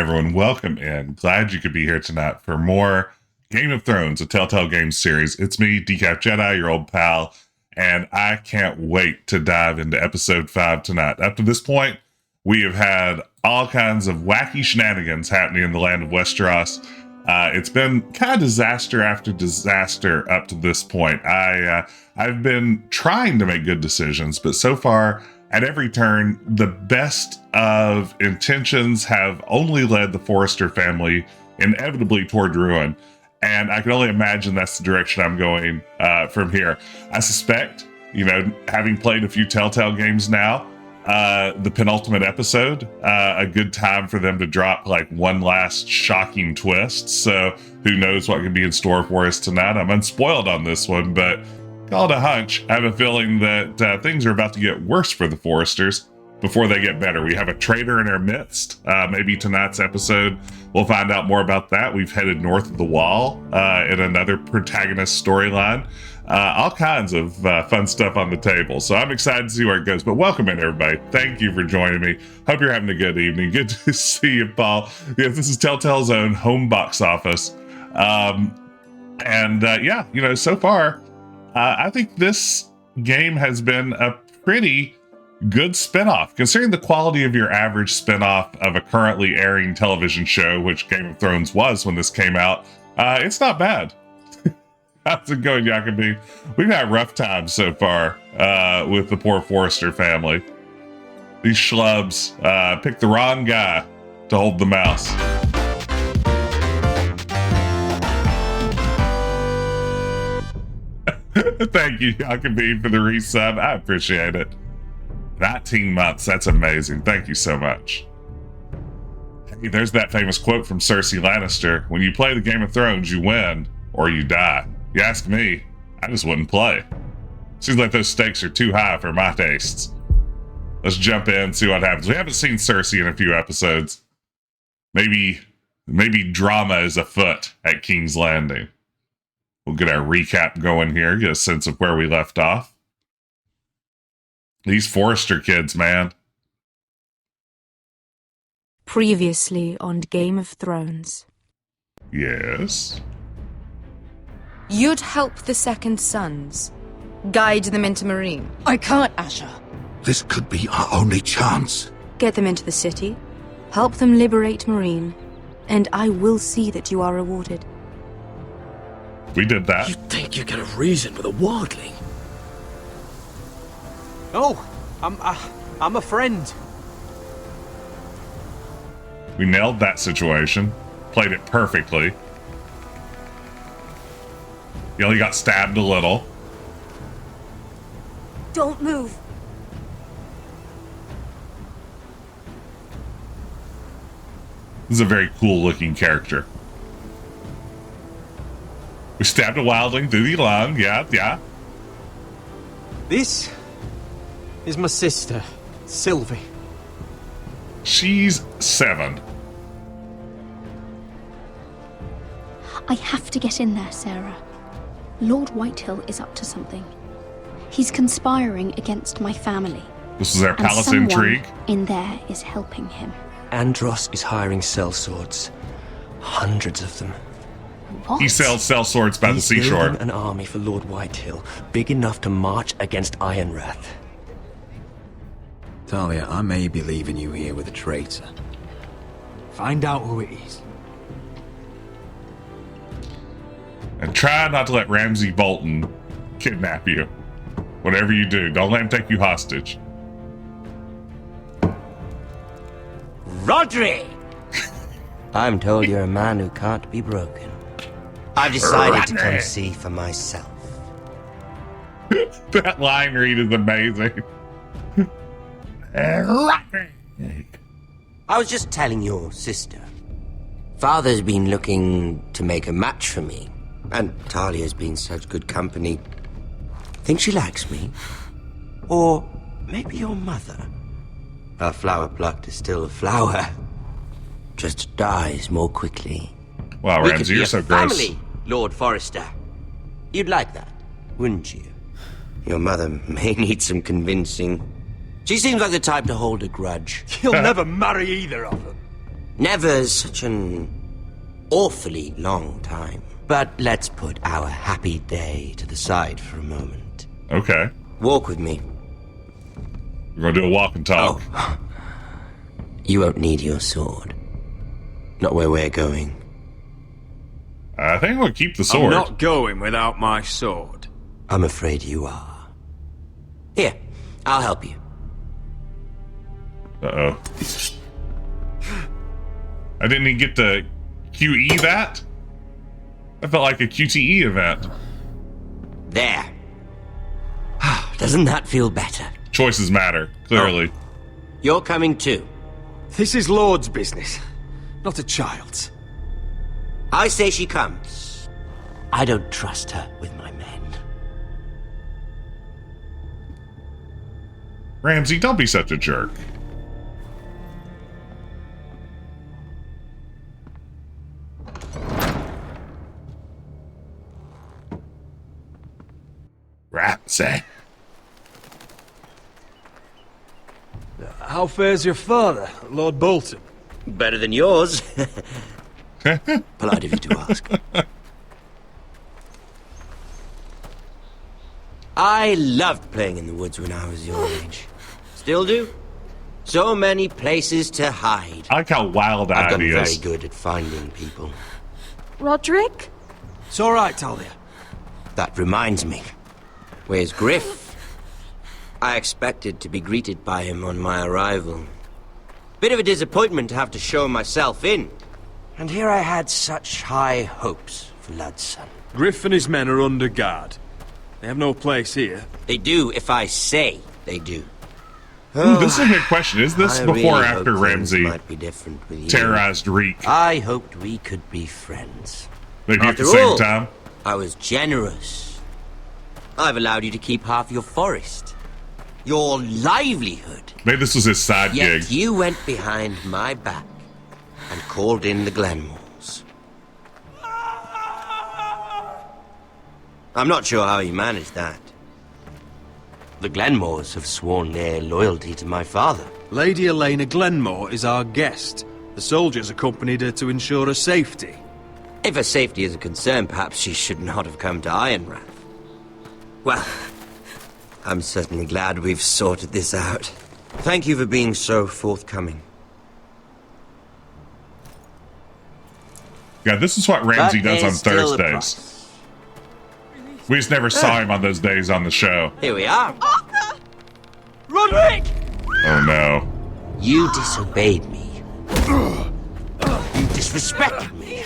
everyone. Welcome in. Glad you could be here tonight for more Game of Thrones, a Telltale Games series. It's me, Decaf Jedi, your old pal, and I can't wait to dive into episode 5 tonight. Up to this point, we have had all kinds of wacky shenanigans happening in the land of Westeros. It's been kind of disaster after disaster up to this point. I've been trying to make good decisions, but so far, at every turn, the best of intentions have only led the Forrester family inevitably toward ruin. And I can only imagine that's the direction I'm going from here. I suspect, having played a few Telltale games now, the penultimate episode, a good time for them to drop like one last shocking twist. So who knows what could be in store for us tonight. I'm unspoiled on this one, but called a hunch. I have a feeling that things are about to get worse for the Forresters before they get better. We have a traitor in our midst. Maybe tonight's episode, we'll find out more about that. We've headed north of the Wall in another protagonist storyline. All kinds of fun stuff on the table. So I'm excited to see where it goes. But welcome in, everybody. Thank you for joining me. Hope you're having a good evening. Good to see you, Paul. Yes, this is Telltale's own home box office. So far, I think this game has been a pretty good spinoff, considering the quality of your average spinoff of a currently airing television show, which Game of Thrones was when this came out. It's not bad. How's it going, Jacoby? We've had rough times so far with the poor Forrester family. These schlubs picked the wrong guy to hold the mouse. Thank you, Jacoby, for the resub. I appreciate it. 19 months. That's amazing. Thank you so much. Hey, there's that famous quote from Cersei Lannister. When you play the Game of Thrones, you win or you die. You ask me, I just wouldn't play. Seems like those stakes are too high for my tastes. Let's jump in and see what happens. We haven't seen Cersei in a few episodes. Maybe drama is afoot at King's Landing. We'll get our recap going here, get a sense of where we left off. These Forrester kids, man. Previously on Game of Thrones. Yes. You'd help the Second Sons. Guide them into Meereen. I can't, Asher. This could be our only chance. Get them into the city. Help them liberate Meereen. And I will see that you are rewarded. We did that. You think you can have reason with a wardling? No, I'm a friend. We nailed that situation. Played it perfectly. He only got stabbed a little. Don't move. This is a very cool looking character. We stabbed a wildling through the lung. Yeah. This is my sister, Sylvie. She's 7. I have to get in there, Sarah. Lord Whitehill is up to something. He's conspiring against my family. This is our palace someone intrigue. In there is helping him. Andros is hiring sellswords. Hundreds of them. What? He sells sellswords by the He's seashore. building an army for Lord Whitehill, big enough to march against Ironrath. Talia, I may be leaving you here with a traitor. Find out who it is. And try not to let Ramsay Bolton kidnap you. Whatever you do, don't let him take you hostage. Rodrik! I'm told you're a man who can't be broken. I've decided to come see for myself. That line read is amazing. I was just telling your sister. Father's been looking to make a match for me, and Talia's been such good company. Think she likes me? Or maybe your mother. A flower plucked is still a flower. Just dies more quickly. Wow, We Ramsay, could be you're a so gross. family, Lord Forrester. You'd like that, wouldn't you? Your mother may need some convincing. She seems like the type to hold a grudge. You'll never marry either of them. Never such an awfully long time. But let's put our happy day to the side for a moment. Okay. Walk with me. We're going to do a walk and talk. Oh. You won't need your sword. Not where we're going. I think we'll keep the sword. I'm not going without my sword. I'm afraid you are. Here, I'll help you. Uh-oh. I didn't even get to QE that? I felt like a QTE event. There. Doesn't that feel better? Choices matter, clearly. Oh. You're coming too. This is Lord's business, not a child's. I say she comes. I don't trust her with my men. Ramsay, don't be such a jerk. Ramsay. How fares your father, Lord Bolton? Better than yours. Polite of you to ask. I loved playing in the woods when I was your age. Still do. So many places to hide. I like how wild I've he gotten is. very good at finding people. Rodrik? It's all right, Talia. That reminds me. Where's Griff? I expected to be greeted by him on my arrival. Bit of a disappointment to have to show myself in. And here I had such high hopes for Ludson. Griff and his men are under guard. They have no place here. They do if I say they do. Ooh, this is a good question. Is this I before really or after hoped things Ramsay might be different with you. terrorized Reek? I hoped we could be friends. Maybe at After the same all, time? I was generous. I've allowed you to keep half your forest. Your livelihood. Maybe this was his side Yet gig. you went behind my back and called in the Glenmores. I'm not sure how you managed that. The Glenmores have sworn their loyalty to my father. Lady Elena Glenmore is our guest. The soldiers accompanied her to ensure her safety. If her safety is a concern, perhaps she should not have come to Ironrath. Well, I'm certainly glad we've sorted this out. Thank you for being so forthcoming. Yeah, this is what Ramsay But does on there's still a Thursdays. price. We just never saw him on those days on the show. Here we are. Rodrik! Oh no. You disobeyed me. You disrespected me.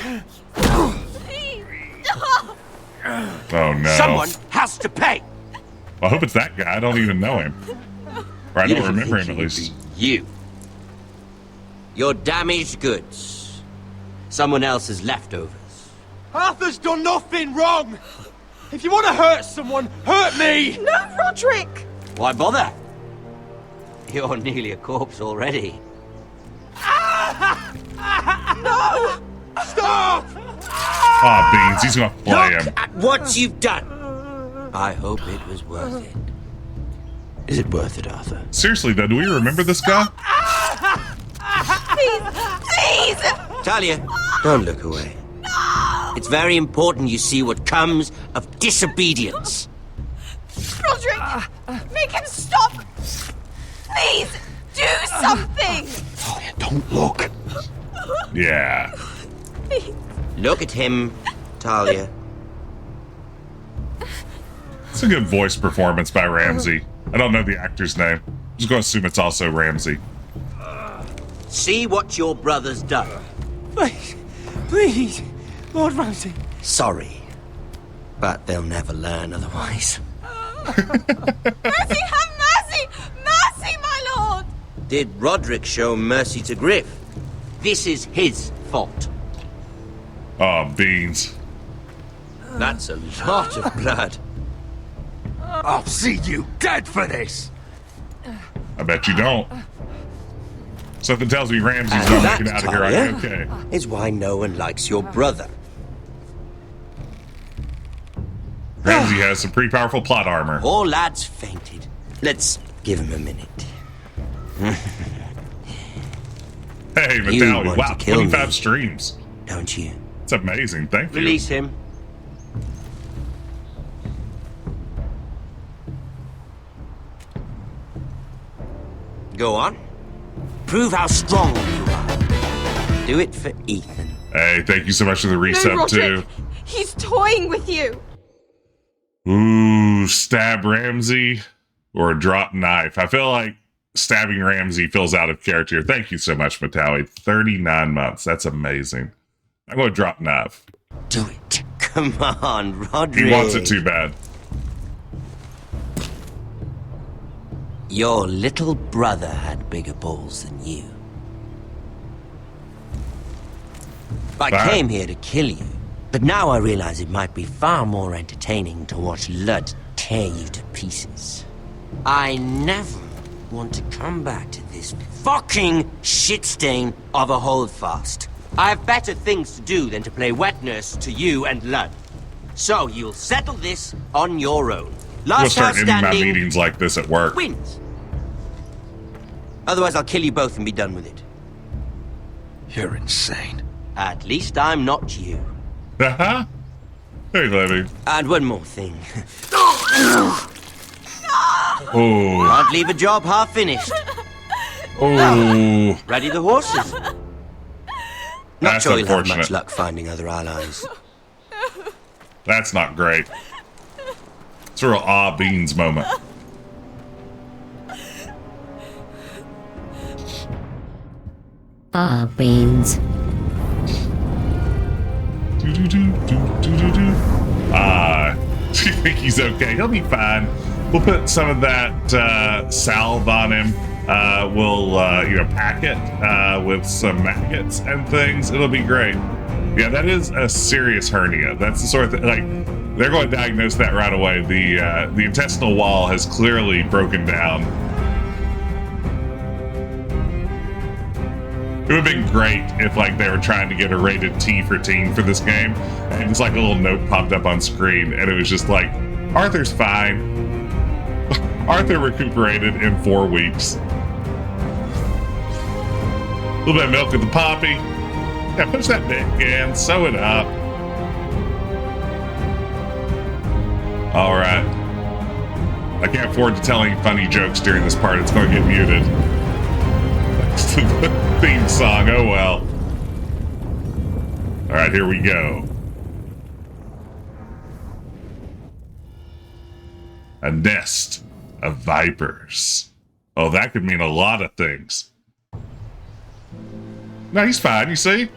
Oh no. Someone has to pay. I hope it's that guy. I don't even know him. Or I You don't didn't remember think him at it would least. be you. Your damaged goods. Someone else's leftovers. Arthur's done nothing wrong! If you want to hurt someone, hurt me! No, Rodrik! Why bother? You're nearly a corpse already. No! Stop! Aw, Beans, he's gonna play him. Look at what you've done. I hope it was worth it. Is it worth it, Arthur? Seriously though, do we remember this guy? Please! Talia, don't look away. It's very important you see what comes of disobedience. Rodrik! Make him stop! Please! Do something! Talia, don't look. Yeah. Look at him, Talia. It's a good voice performance by Ramsay. I don't know the actor's name. I'm just gonna assume it's also Ramsay. See what your brother's done. Please, please, Lord Ramsay. Sorry, but they'll never learn otherwise. Mercy, have mercy! Mercy, my lord! Did Rodrik show mercy to Griff? This is his fault. Oh, Beans. That's a lot of blood. I'll see you dead for this. I bet you don't. Something tells me Ramsay's And gonna that, make it out of here. Talia, Okay. is why no one likes your brother. Ramsay has some pretty powerful plot armor. Poor lad's fainted. Let's give him a minute. Hey, You Metallic. want Wow, to kill 25 me, streams. don't you? It's amazing. Thank you. Release him. Go on. Prove how strong you are. Do it for Ethan. Hey, thank you so much for the resub, no, too. He's toying with you. Ooh, stab Ramsay or drop knife. I feel like stabbing Ramsay feels out of character. Thank you so much, Matali. 39 months. That's amazing. I'm going to drop knife. Do it. Come on, Rodrik. He wants it too bad. Your little brother had bigger balls than you. I came here to kill you, but now I realize it might be far more entertaining to watch Lud tear you to pieces. I never want to come back to this fucking shit stain of a holdfast. I have better things to do than to play wet nurse to you and Lud. So you'll settle this on your own. We'll Last start house ending my standing meetings like this at work. wins. Otherwise, I'll kill you both and be done with it. You're insane. At least I'm not you. Uh-huh. Hey, Levy. And one more thing. Oh. Can't leave a job half finished. Oh. Ready the horses. Not That's sure you'll have unfortunate. much luck finding other allies. That's not great. It's a real ah beans moment. Ah, beans. Do you think he's okay? He'll be fine. We'll put some of that salve on him. We'll pack it with some maggots and things. It'll be great. Yeah, that is a serious hernia. That's the sort of thing, like, they're going to diagnose that right away. The intestinal wall has clearly broken down. It would have been great if, like, they were trying to get a rated T for teen for this game, and just like a little note popped up on screen, and it was just like, Arthur's fine. Arthur recuperated in 4 weeks. A little bit of milk with the poppy. Yeah, push that dick in, sew it up. All right. I can't afford to tell any funny jokes during this part. It's going to get muted. Thanks to the theme song. Oh well. All right, here we go. A nest of vipers. Oh, that could mean a lot of things. No, he's fine, you see?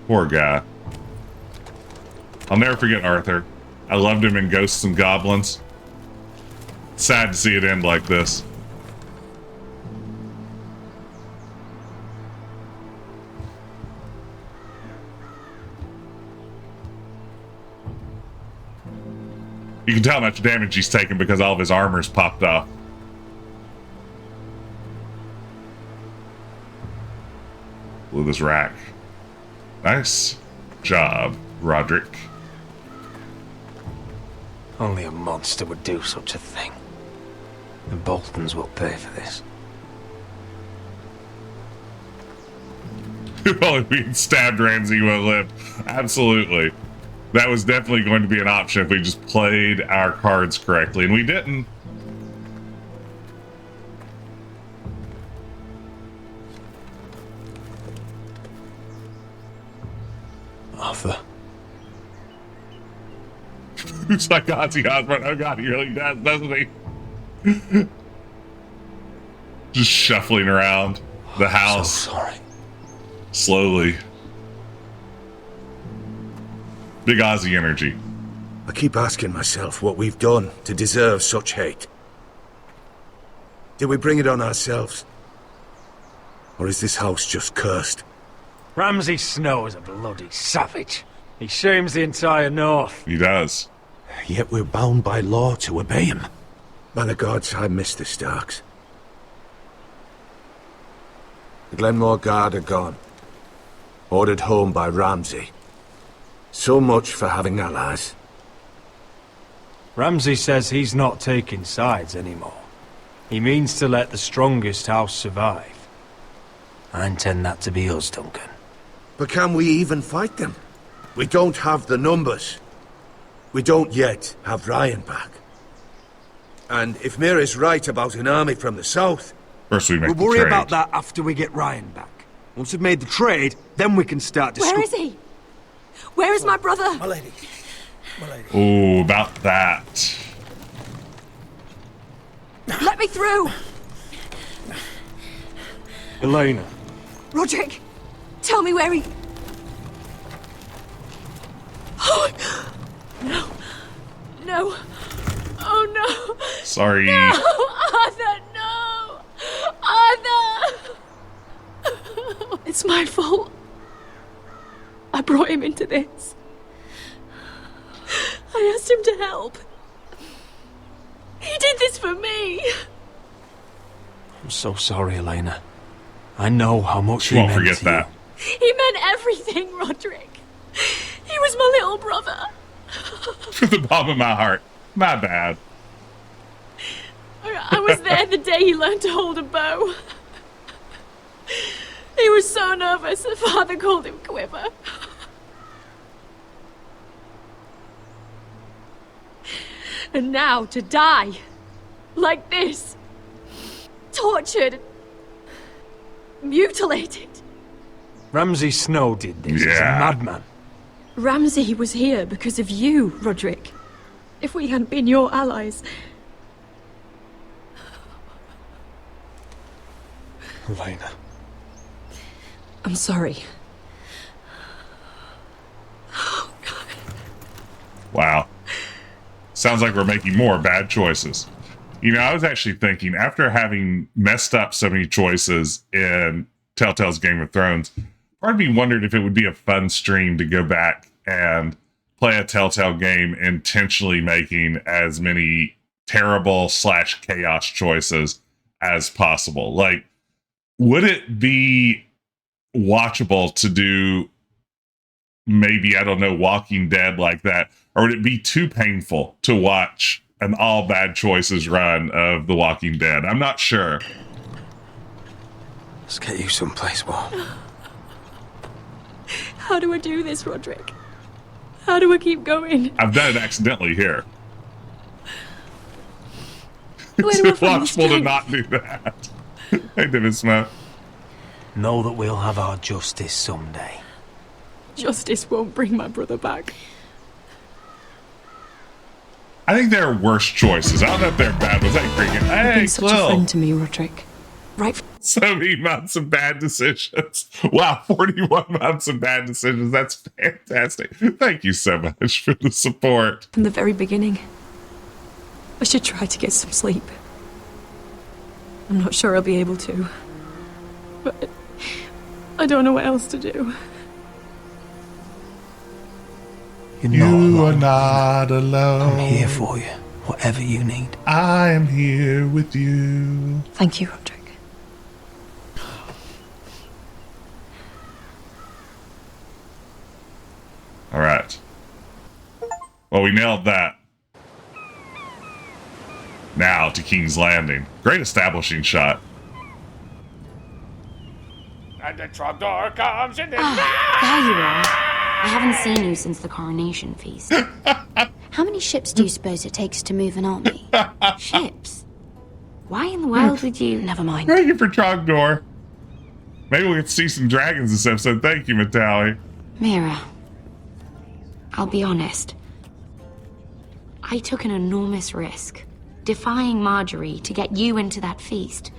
Poor guy. I'll never forget Arthur. I loved him in Ghosts and Goblins. Sad to see it end like this. You can tell how much damage he's taken because all of his armor's popped off. With his rack. Nice job, Rodrik. Only a monster would do such a thing. The Boltons will pay for this. If only we had stabbed Ramsay would have lived. Absolutely. That was definitely going to be an option if we just played our cards correctly, and we didn't. Arthur. It's like Ozzy Osbourne. Oh god, he really does, doesn't he? Just shuffling around the house. So sorry. Slowly. Big Ozzy energy. I keep asking myself what we've done to deserve such hate. Did we bring it on ourselves? Or is this house just cursed? Ramsay Snow is a bloody savage. He shames the entire north. He does. Yet we're bound by law to obey him. By the gods, I miss the Starks. The Glenmore Guard are gone. Ordered home by Ramsay. So much for having allies. Ramsay says he's not taking sides anymore. He means to let the strongest house survive. I intend that to be us, Duncan. But can we even fight them? We don't have the numbers. We don't yet have Ryan back. And if Mira's right about an army from the south... First we make We'll worry trade. about that after we get Ryan back. Once we've made the trade, then we can start discussing. Where is he? Where is my brother? My lady. Oh, about that. Let me through! Elena. Rodrik, tell me where he... Oh, no. No. Oh, no. Sorry. No, Arthur, no! Arthur! It's my fault. I brought him into this. I asked him to help. He did this for me. I'm so sorry, Elena. I know how much You won't forget that. He meant everything, Rodrik. He was my little brother. From the bottom of my heart. My bad. I was there the day he learned to hold a bow. He was so nervous that Father called him Quiver. And now to die. Like this. Tortured. Mutilated. Ramsay Snow did this. He's a Yeah. madman. Ramsay was here because of you, Rodrik. If we hadn't been your allies... Elena. I'm sorry. Wow. Sounds like we're making more bad choices. You know, I was actually thinking, after having messed up so many choices in Telltale's Game of Thrones, part of me wondered if it would be a fun stream to go back and play a Telltale game intentionally making as many terrible / chaos choices as possible. Like, would it be watchable to do maybe, I don't know, Walking Dead like that? Or would it be too painful to watch an all bad choices run of The Walking Dead? I'm not sure. Let's get you someplace warm. How do I do this, Rodrik? How do I keep going? I've done it accidentally here. Where It's do I find the impossible to strength? not do that. Hey, David Smith. Know that we'll have our justice someday. Justice won't bring my brother back. I think there are worse choices. I don't know if they're bad ones. Hey, freaking. You've Hey, been such a Quill. friend to me, Rodrik. Right. So many months of bad decisions. Wow, 41 months of bad decisions. That's fantastic. Thank you so much for the support. From the very beginning. I should try to get some sleep. I'm not sure I'll be able to. But I don't know what else to do. You're not alone. are not alone. I'm here for you, whatever you need. I am here with you. Thank you, Rodrik. All right. Well, we nailed that. Now to King's Landing. Great establishing shot. And the trapdoor comes in the... There you are. I haven't seen you since the coronation feast. How many ships do you suppose it takes to move an army? Ships? Why in the world would you... Never mind. Thank you for Trogdor. Maybe we could see some dragons this episode. Thank you, Matali. Mira, I'll be honest. I took an enormous risk, defying Margaery to get you into that feast.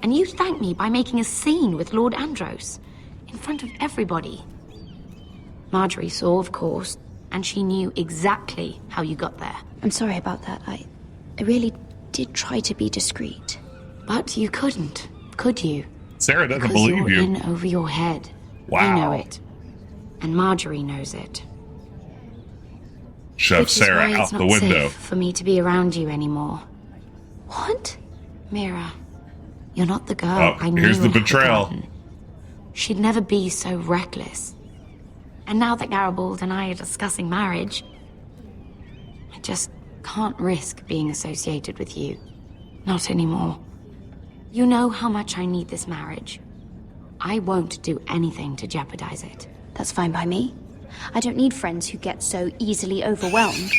And you thanked me by making a scene with Lord Andros, in front of everybody. Margaery saw, of course, and she knew exactly how you got there. I'm sorry about that. I really did try to be discreet. But you couldn't, could you? Sarah doesn't Because believe you're you. in over your head. Wow. I know it. And Margaery knows it. Shove Which is Sarah why out it's the not window. safe for me to be around you anymore. What? Mira, you're not the girl Oh, I knew. here's the in her betrayal. garden. She'd never be so reckless. And now that Garibald and I are discussing marriage, I just can't risk being associated with you. Not anymore. You know how much I need this marriage. I won't do anything to jeopardize it. That's fine by me. I don't need friends who get so easily overwhelmed.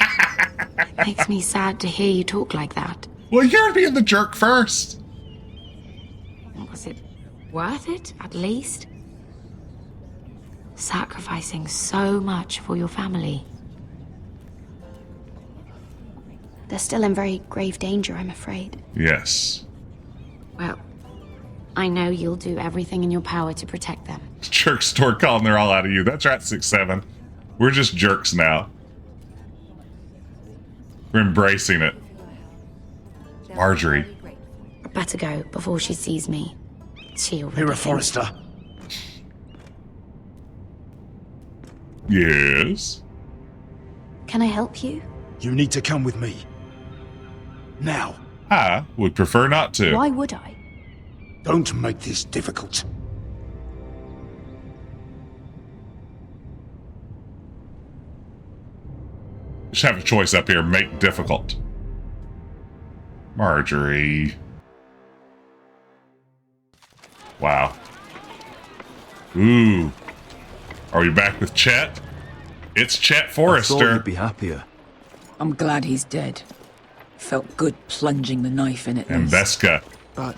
Makes me sad to hear you talk like that. Well, you're being the jerk first. Was it worth it, at least? Sacrificing so much for your family. They're still in very grave danger, I'm afraid. Yes. Well, I know you'll do everything in your power to protect them. Jerk store calling they're all out of you. That's right, 6-7. We're just jerks now. We're embracing it. Margaery. I better go before she sees me. She already Mira Forrester. Yes? Can I help you? You need to come with me. Now. I would prefer not to. Why would I? Don't make this difficult. Just have a choice up here. Make difficult. Margaery. Wow. Ooh. Are we back with Chet? It's Chet Forrester. I thought you'd be happier. I'm glad he's dead. Felt good plunging the knife in it. And Veska. But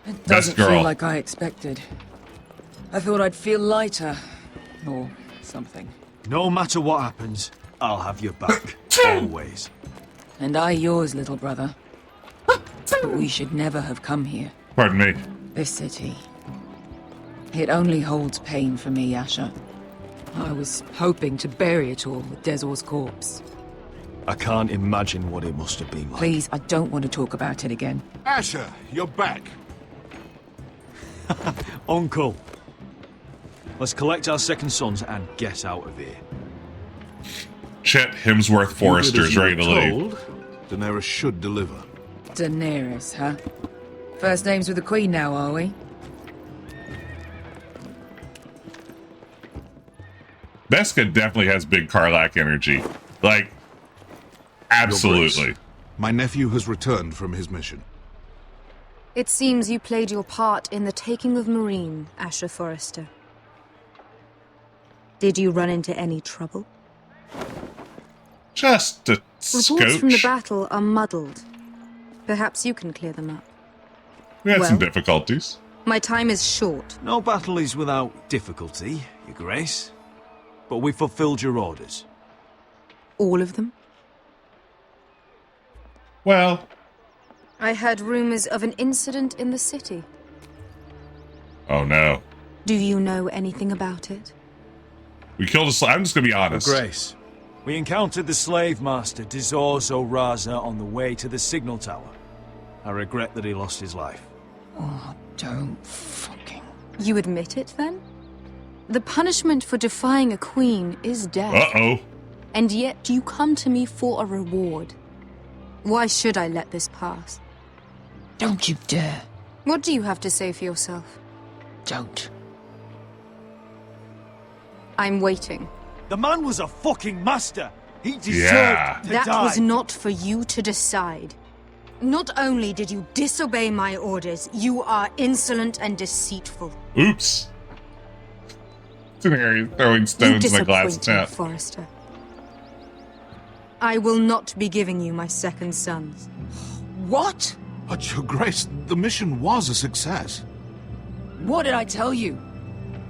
it doesn't feel like I expected. I thought I'd feel lighter. Or something. No matter what happens, I'll have your back. Always. And I yours, little brother. But we should never have come here. Pardon me. This city. It only holds pain for me, Asher. I was hoping to bury it all with Dezor's corpse. I can't imagine what it must have been like. Please, I don't want to talk about it again. Asher, you're back. Uncle. Let's collect our second sons and get out of here. Chet Hemsworth Forrester is ready to leave. Daenerys should deliver. Daenerys, huh? First names with the Queen now, are we? Veska definitely has big Karlak energy. Like, absolutely. My nephew has returned from his mission. It seems you played your part in the taking of Meereen, Asher Forrester. Did you run into any trouble? Just a Reports from the scotch. battle are muddled. Perhaps you can clear them up. We had some Well, difficulties. My time is short. No battle is without difficulty, Your Grace. But we fulfilled your orders. All of them? Well, I heard rumors of an incident in the city. oh no. Do you know anything about it? We killed a slave. I'm just going to be honest. Your Grace, we encountered the slave master Dizor Zoraza on the way to the signal tower. I regret that he lost his life. Oh, don't fucking... You admit it, then? The punishment for defying a queen is death. Uh-oh. And yet you come to me for a reward. Why should I let this pass? Don't you dare. What do you have to say for yourself? Don't. I'm waiting. The man was a fucking master. He deserved to That die. was not for you to decide. Not only did you disobey my orders, you are insolent and deceitful. Oops. Sitting here throwing stones in the glass disappoint me, tent. Forrester. I will not be giving you my second sons. What? But, Your Grace, the mission was a success. What did I tell you?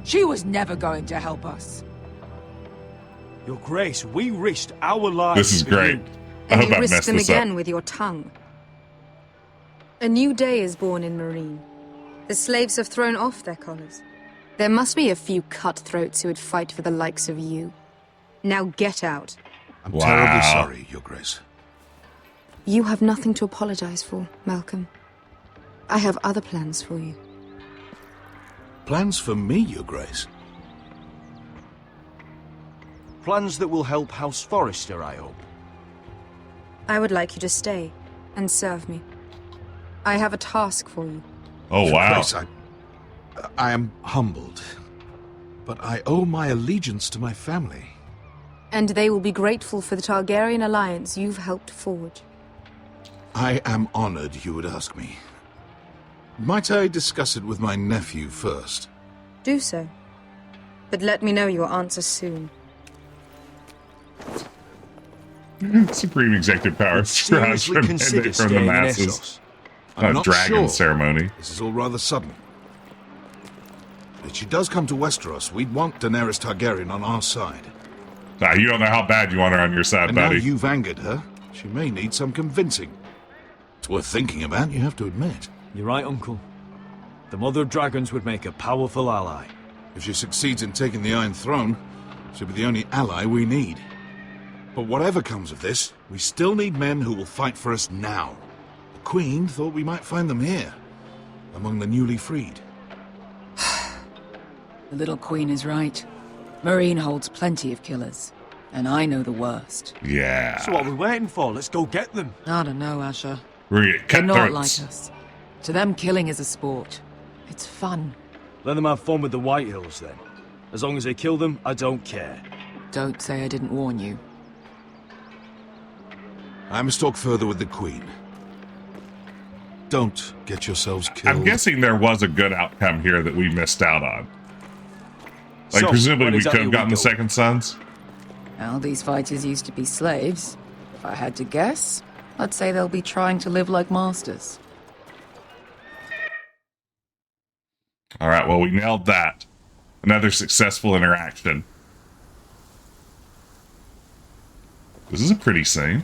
She was never going to help us. Your Grace, we risked our lives. This is for great. you. I And hope you I risk messed them this again up. with your tongue. A new day is born in Meereen. The slaves have thrown off their collars. There must be a few cutthroats who would fight for the likes of you. Now get out. I'm terribly sorry, Your Grace. You have nothing to apologize for, Malcolm. I have other plans for you. Plans for me, Your Grace? Plans that will help House Forrester, I hope. I would like you to stay and serve me. I have a task for you. Oh, Your wow. Grace, I am humbled. but I owe my allegiance to my family. And they will be grateful for the Targaryen alliance you've helped forge. I am honored you would ask me. Might I discuss it with my nephew first? Do so. But let me know your answer soon. Supreme executive power strives for mandate from the masses. I'm A not dragon sure. ceremony. This is all rather sudden. If she does come to Westeros, we'd want Daenerys Targaryen on our side. Nah, you don't know how bad you want her on your side, And buddy. now you've angered her, she may need some convincing. It's worth thinking about, you have to admit. You're right, Uncle. The Mother of Dragons would make a powerful ally. If she succeeds in taking the Iron Throne, she'll be the only ally we need. But whatever comes of this, we still need men who will fight for us now. The Queen thought we might find them here, among the newly freed. The little queen is right. Marine holds plenty of killers, and I know the worst. Yeah. So what are we waiting for? Let's go get them. I don't know, Asher. We're gonna get They're not cutthroats. like us. To them, killing is a sport. It's fun. Let them have fun with the Whitehills, then. As long as they kill them, I don't care. Don't say I didn't warn you. I must talk further with the Queen. Don't get yourselves killed. I'm guessing there was a good outcome here that we missed out on. Like, So, presumably what we exactly could have are we gotten the doing? Second Sons. Well, these fighters used to be slaves. If I had to guess, I'd say they'll be trying to live like masters. All right, well, we nailed that. Another successful interaction. This is a pretty scene.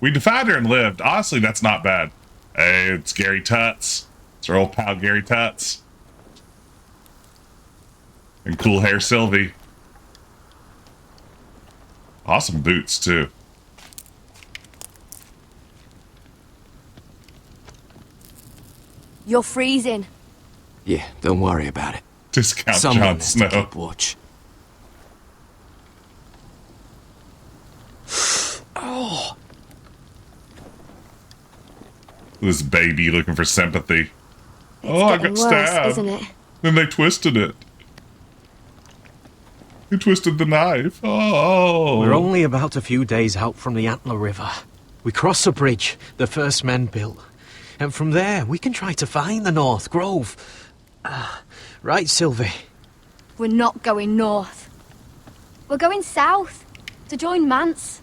We defied her and lived. Honestly, that's not bad. Hey, it's Gary Tuts. It's our old pal Gary Tuts. And cool hair Sylvie. Awesome boots, too. You're freezing. Yeah, don't worry about it. Discount Someone Jon has Snow. to keep watch. Oh. This baby looking for sympathy. It's Oh, I getting got worse, stabbed. isn't it? Then they twisted it. They twisted the knife. Oh. We're only about a few days out from the Antler River. We cross a bridge the first men built. And from there, we can try to find the North Grove. Right, Sylvie? We're not going north. We're going south to join Mance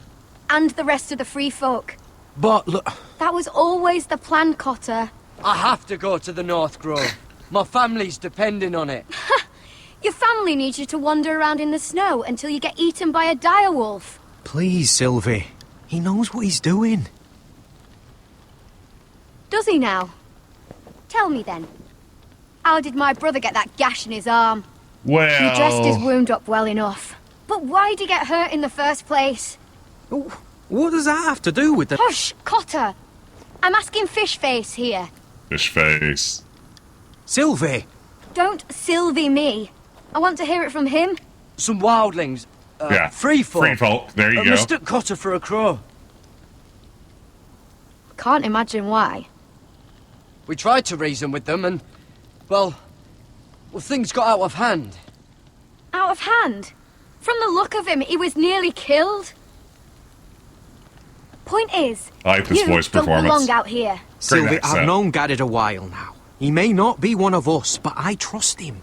and the rest of the free folk. But look... That was always the plan, Cotter. I have to go to the North Grove. My family's depending on it. Your family needs you to wander around in the snow until you get eaten by a direwolf. Please, Sylvie. He knows what he's doing. Does he now? Tell me then. How did my brother get that gash in his arm? Well... He dressed his wound up well enough. But why'd he get hurt in the first place? What does that have to do with the... Hush, Cotter! I'm asking Fishface here. Fish face. Sylvie! Don't Sylvie me. I want to hear it from him. Some wildlings. Yeah. Free folk. Free folk. There you go. Mistook Cotter for a crow. Can't imagine why. We tried to reason with them and... Well, things got out of hand. Out of hand? From the look of him, he was nearly killed. Point is, I like this you voice don't performance. belong out here. Sylvie, accent. I've known Gared a while now. He may not be one of us, but I trust him.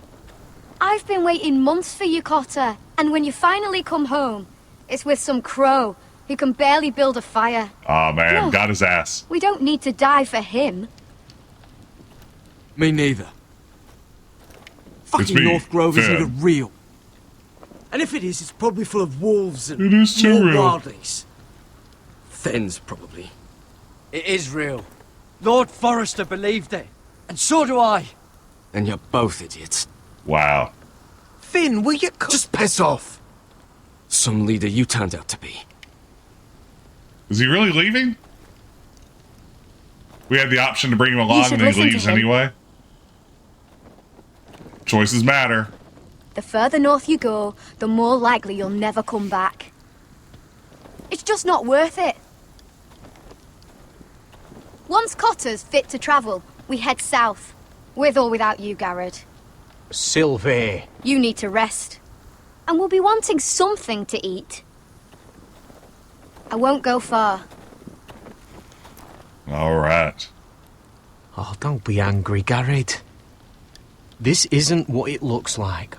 I've been waiting months for you, Cotter. And when you finally come home, it's with some crow who can barely build a fire. Oh man, No. got his ass. We don't need to die for him. Me neither. Fucking me, North Grove isn't Finn. even real. And if it is, it's probably full of wolves and It is too more real. wildlings. Thins, probably. It is real. Lord Forrester believed it. And so do I. And you're both idiots. Wow. Finn, will you... Just piss off. Some leader you turned out to be. Is he really leaving? We had the option to bring him along should and then he listen to leaves him. anyway. Choices matter. The further north you go, the more likely you'll never come back. It's just not worth it. Once Cotter's fit to travel, we head south. With or without you, Gared. Sylvie. You need to rest. And we'll be wanting something to eat. I won't go far. All right. Oh, don't be angry, Gared. This isn't what it looks like.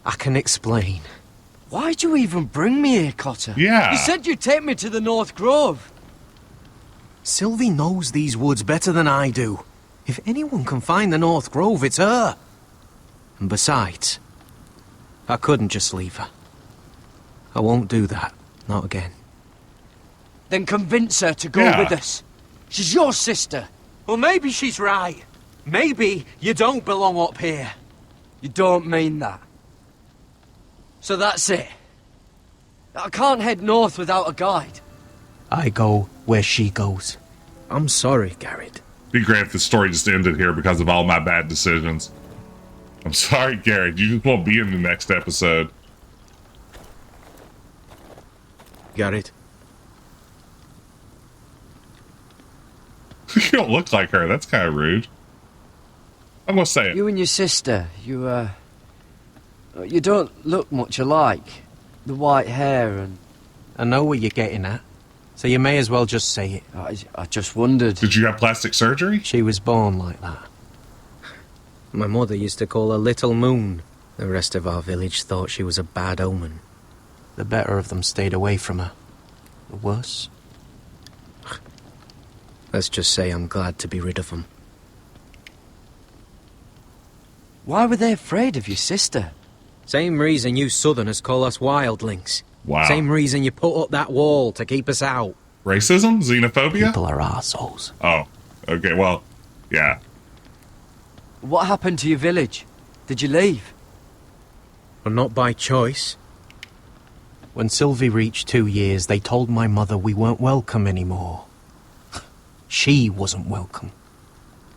I can explain. Why'd you even bring me here, Cotter? Yeah. You said you'd take me to the North Grove. Sylvie knows these woods better than I do. If anyone can find the North Grove, it's her. And besides, I couldn't just leave her. I won't do that. Not again. Then convince her to go with us. She's your sister. Well, maybe she's right. Maybe you don't belong up here. You don't mean that. So that's it. I can't head north without a guide. I go where she goes. I'm sorry, Gared. Be great if the story just ended here because of all my bad decisions. I'm sorry, Gared. You just won't be in the next episode. Gared. You don't look like her. That's kind of rude. I'm gonna say it. You and your sister, you don't look much alike. The white hair and... I know what you're getting at, so you may as well just say it. I just wondered. Did you have plastic surgery? She was born like that. My mother used to call her Little Moon. The rest of our village thought she was a bad omen. The better of them stayed away from her. The worse? Let's just say I'm glad to be rid of them. Why were they afraid of your sister? Same reason you Southerners call us wildlings. Wow. Same reason you put up that wall to keep us out. Racism? Xenophobia? People are assholes. Oh, okay, well, yeah. What happened to your village? Did you leave? Well, not by choice. When Sylvie reached 2 years, they told my mother we weren't welcome anymore. She wasn't welcome.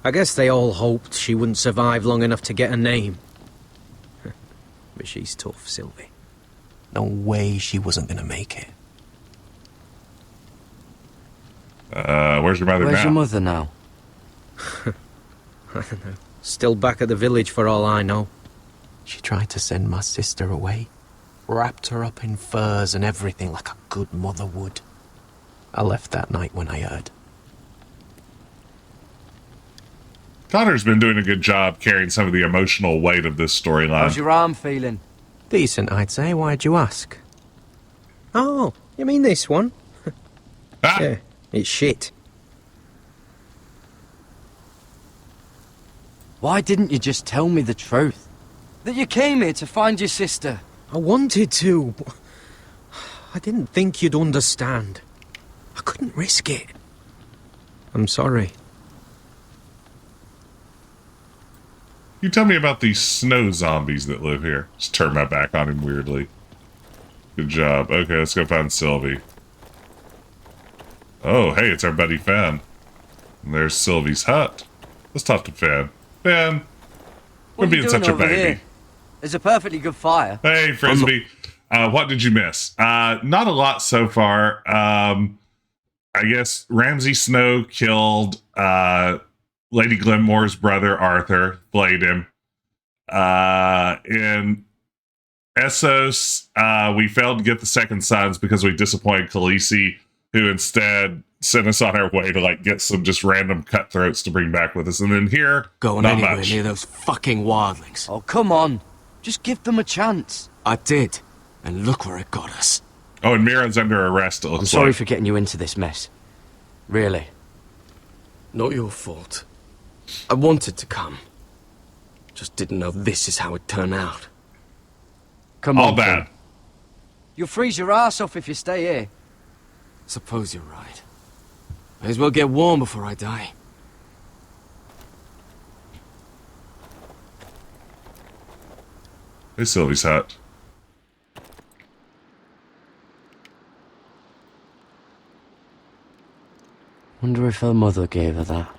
I guess they all hoped she wouldn't survive long enough to get a name. But she's tough, Sylvie. No way she wasn't gonna make it. Where's your mother now? Where's your mother now? I don't know. Still back at the village for all I know. She tried to send my sister away. Wrapped her up in furs and everything like a good mother would. I left that night when I heard. Connor's been doing a good job carrying some of the emotional weight of this storyline. How's your arm feeling? Decent, I'd say. Why'd you ask? Oh, you mean this one? Yeah, it's shit. Why didn't you just tell me the truth? That you came here to find your sister? I wanted to, but I didn't think you'd understand. I couldn't risk it. I'm sorry. You tell me about these snow zombies that live here. Just turn my back on him weirdly. Good job. Okay, let's go find Sylvie. Oh, hey, it's our buddy Finn. And there's Sylvie's hut. Let's talk to Finn. Finn, we're being such a baby. Here? There's a perfectly good fire. Hey, Frisbee. What did you miss? Not a lot so far. I guess Ramsay Snow killed Lady Glenmore's brother, Arthur, played him. In Essos, we failed to get the second sons because we disappointed Khaleesi, who instead sent us on our way to get some just random cutthroats to bring back with us. And then here, going not anywhere much. near those fucking wildlings. Oh, come on. Just give them a chance. I did, and look where it got us. Oh, and Mira's under arrest, it looks I'm sorry like. for getting you into this mess. Really. Not your fault. I wanted to come. Just didn't know this is how it'd turn out. Come All on, bad. Finn. You'll freeze your ass off if you stay here. Suppose you're right. May as well get warm before I die. Hey, Sylvie's hut. Wonder if her mother gave her that.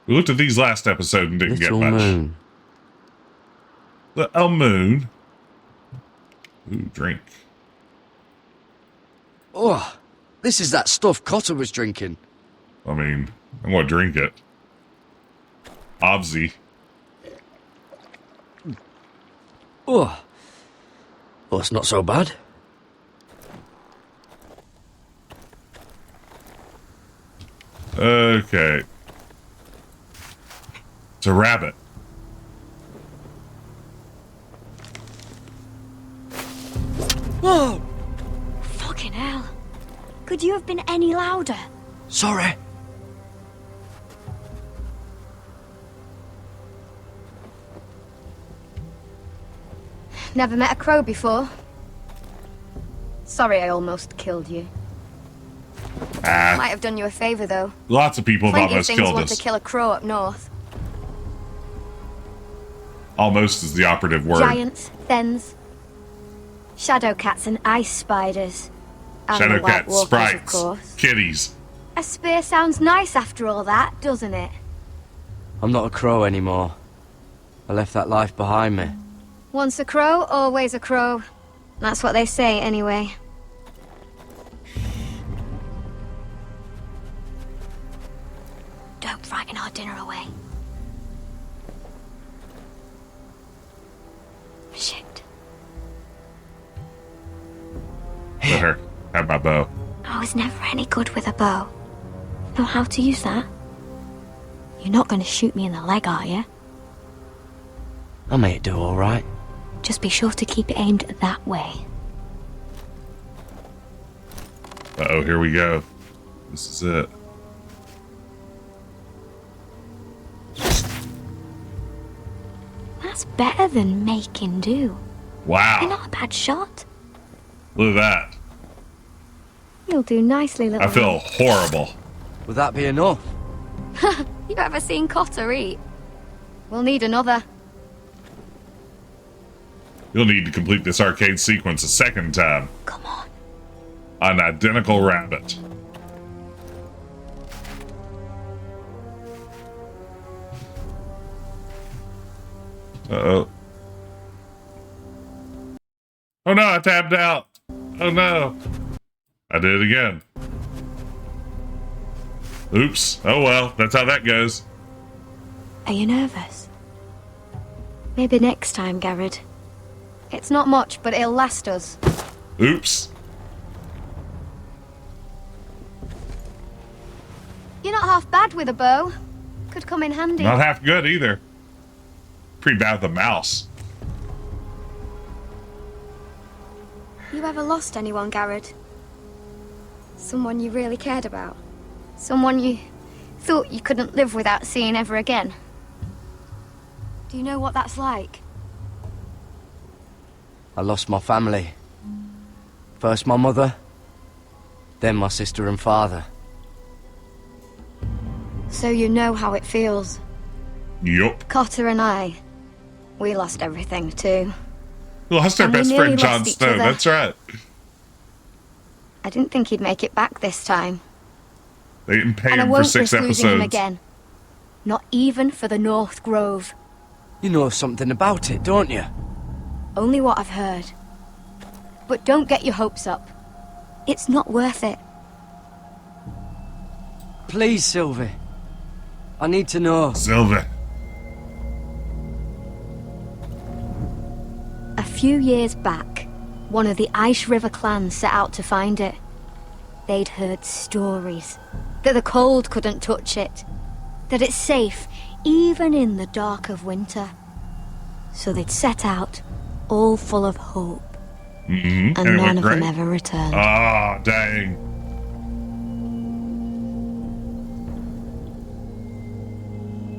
We looked at these last episode and didn't Little get much. moon. Little moon. Ooh, drink. Oh, this is that stuff Cotter was drinking. I mean, I'm gonna drink it. Obviously. Oh. Well, it's not so bad. Okay. It's a rabbit. Whoa! Fucking hell. Could you have been any louder? Sorry. Never met a crow before. Sorry I almost killed you. Might have done you a favor, though. Lots of people have Plenty of almost things killed want us. to kill a crow up north. Almost is the operative word. Giants, thens, shadow cats and ice spiders. And Shadow the White cats, Walkers, of sprites, course. kitties. A spear sounds nice after all that, doesn't it? I'm not a crow anymore. I left that life behind me. Once a crow, always a crow. That's what they say, anyway. Don't frighten our dinner away. Shit. Let her have my bow. I was never any good with a bow. Know how to use that? You're not going to shoot me in the leg, are you? I may do all right. Just be sure to keep it aimed that way. Uh-oh, here we go. This is it. That's better than making do. Wow. You're not a bad shot. Look at that. You'll do nicely, little I feel horrible. Would that be enough? You ever seen Cotter eat? We'll need another. You'll need to complete this arcade sequence a second time. Come on. An identical rabbit. Uh-oh. Oh no, I tapped out. Oh no. I did it again. Oops. Oh well, that's how that goes. Are you nervous? Maybe next time, Gared. It's not much, but it'll last us. Oops. You're not half bad with a bow. Could come in handy. Not half good either. Pretty bad with a mouse. You ever lost anyone, Gared? Someone you really cared about? Someone you thought you couldn't live without seeing ever again? Do you know what that's like? I lost my family. First my mother, then my sister and father. So you know how it feels. Yup. Cotter and I, we lost everything too. We lost our And we best nearly friend, Jon lost each Snow. other. That's right. I didn't think he'd make it back this time. They didn't pay And I him for won't 6 risk losing him episodes. again. Not even for the North Grove. You know something about it, don't you? Only what I've heard. But don't get your hopes up. It's not worth it. Please, Sylvie. I need to know. Sylvie. A few years back, one of the Ice River clans set out to find it. They'd heard stories that the cold couldn't touch it, that it's safe even in the dark of winter. So they'd set out, all full of hope, Mm-hmm. and none of them ever returned. Ah, dang.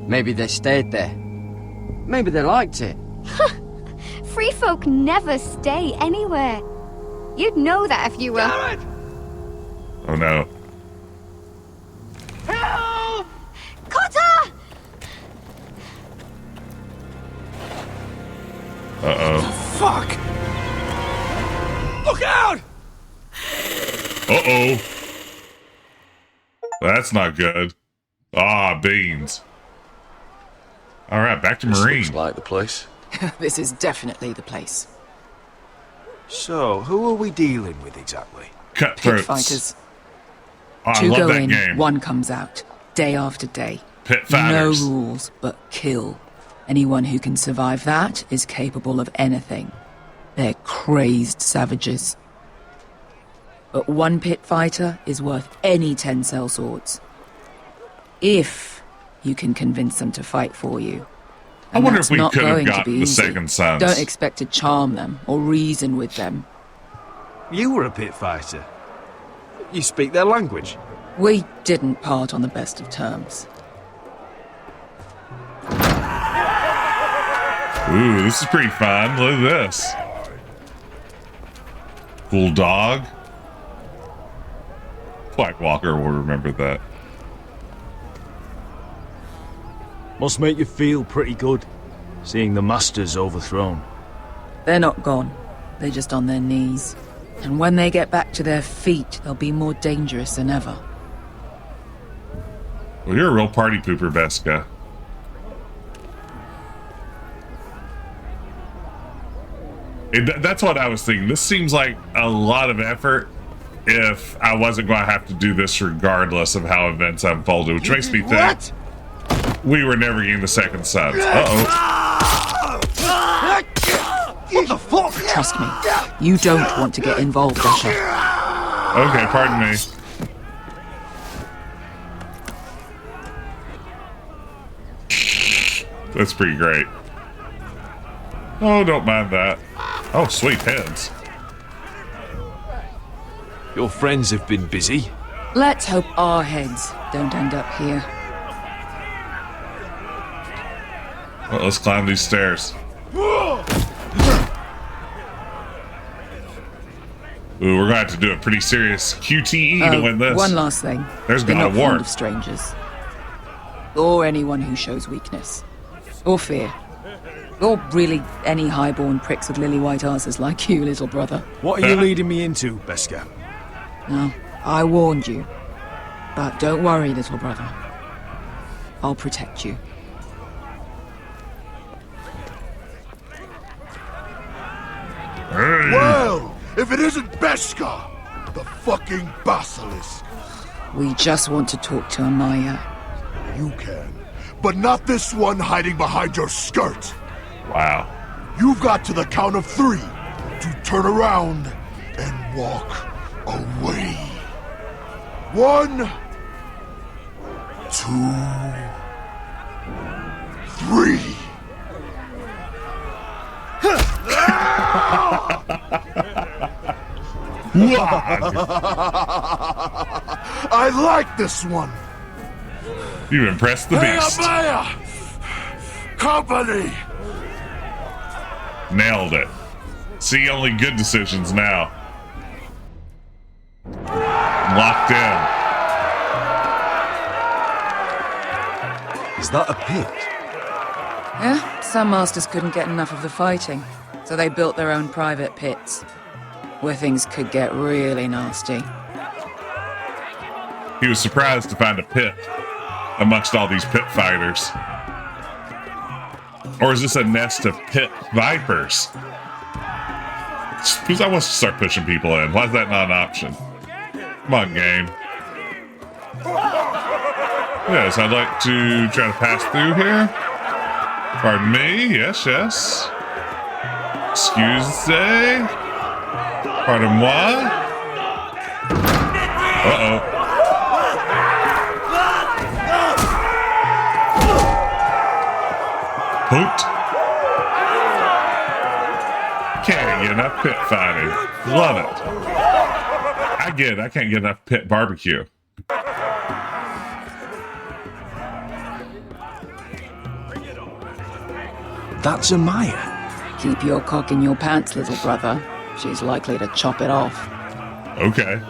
Maybe they stayed there. Maybe they liked it. Free folk never stay anywhere. You'd know that if you were. Gared! Oh no. Help! Cotter! Uh-oh. Fuck! Look out! Uh-oh. That's not good. Ah, beans. All right, back to Marine. Looks like the place. This is definitely the place. So, who are we dealing with exactly? Cutthroats. Pit fighters. Oh, I 2 love go that in, game. 1 comes out. Day after day. Pit fighters. No rules, but kill. Anyone who can survive that is capable of anything. They're crazed savages. But 1 pit fighter is worth any 10 sellswords. If you can convince them to fight for you. I And wonder that's if we not could have going to gotten be the easy. second sons. Don't expect to charm them or reason with them. You were a pit fighter. You speak their language. We didn't part on the best of terms. Ooh, this is pretty fun. Look at this. Cool dog. Black Walker will remember that. Must make you feel pretty good, seeing the Masters overthrown. They're not gone. They're just on their knees. And when they get back to their feet, they'll be more dangerous than ever. Well, you're a real party pooper, Beska. That's what I was thinking. This seems like a lot of effort if I wasn't going to have to do this regardless of how events unfolded, which makes me think we were never getting the second sons. Uh-oh. What the fuck? Trust me, you don't want to get involved, Asher. Okay, pardon me. That's pretty great. Oh, don't mind that. Oh, sweet heads. Your friends have been busy. Let's hope our heads don't end up here. Well, let's climb these stairs. Ooh, we're going to have to do a pretty serious QTE to win this. One last thing. There's They're God not of War. fond of strangers. Or anyone who shows weakness. Or fear. Or really any highborn pricks with lily white asses like you, little brother. What are you leading me into, Beska? No, I warned you. But don't worry, little brother. I'll protect you. Well, if it isn't Beska, the fucking basilisk. We just want to talk to Amaya. You can, but not this one hiding behind your skirt. Wow. You've got to the count of 3 to turn around and walk away. 1, 2, 3. I like this one. You impressed the beast. Amaya! Company! Nailed it. See, only good decisions now. Locked in. Is that a pit? Yeah, some masters couldn't get enough of the fighting, so they built their own private pits, where things could get really nasty. He was surprised to find a pit amongst all these pit fighters. Or is this a nest of pit vipers? Who's I wants to start pushing people in? Why is that not an option? Come on, game. Yes, I'd like to try to pass through here. Pardon me. Yes, yes. Excusez. Pardon moi. Uh-oh. Hoot. Can't get enough pit fighting. Love it. I get it. I can't get enough pit barbecue. That's Amaya. Keep your cock in your pants, little brother. She's likely to chop it off. Okay.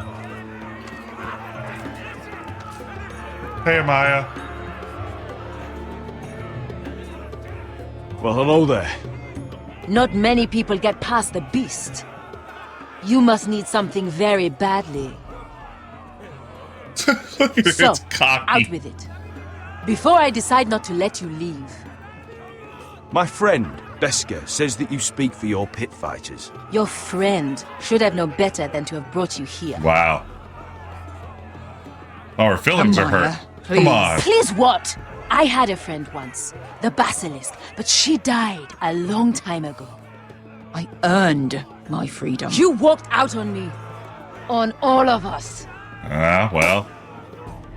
Hey, Amaya. Well, hello there. Not many people get past the beast. You must need something very badly. So, It's cocky. out with it. Before I decide not to let you leave. My friend, Beskar says that you speak for your pit fighters. Your friend should have known better than to have brought you here. Wow. Oh, her feelings are hurt. Please. Come on. Please what? I had a friend once, the Basilisk, but she died a long time ago. I earned my freedom. You walked out on me. On all of us. Well.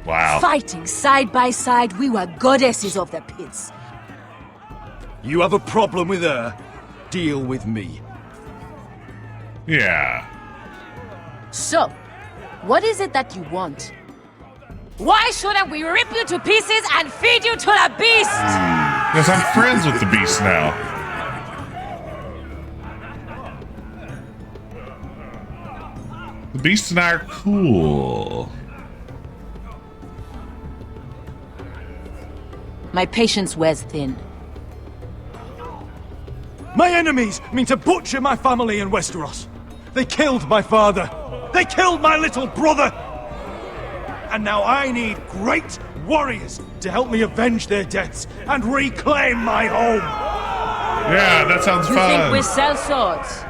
Wow. Fighting side by side, we were goddesses of the pits. You have a problem with her? Deal with me. Yeah. So, what is it that you want? Why shouldn't we rip you to pieces and feed you to the beast? Because I'm friends with the beast now. The beast and I are cool. My patience wears thin. My enemies mean to butcher my family in Westeros. They killed my father. They killed my little brother. And now I need great warriors to help me avenge their deaths and reclaim my home. Yeah, that sounds You fun. think we sell swords?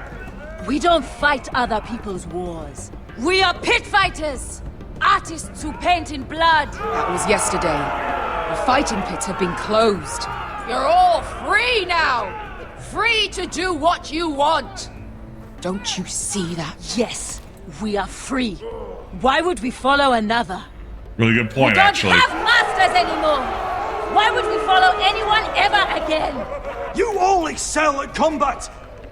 We don't fight other people's wars. We are pit fighters! Artists who paint in blood! That was yesterday. The fighting pits have been closed. You're all free now! Free to do what you want! Don't you see that? Yes, we are free. Why would we follow another? Really good point, we don't actually. have masters anymore! Why would we follow anyone ever again? You all excel at combat,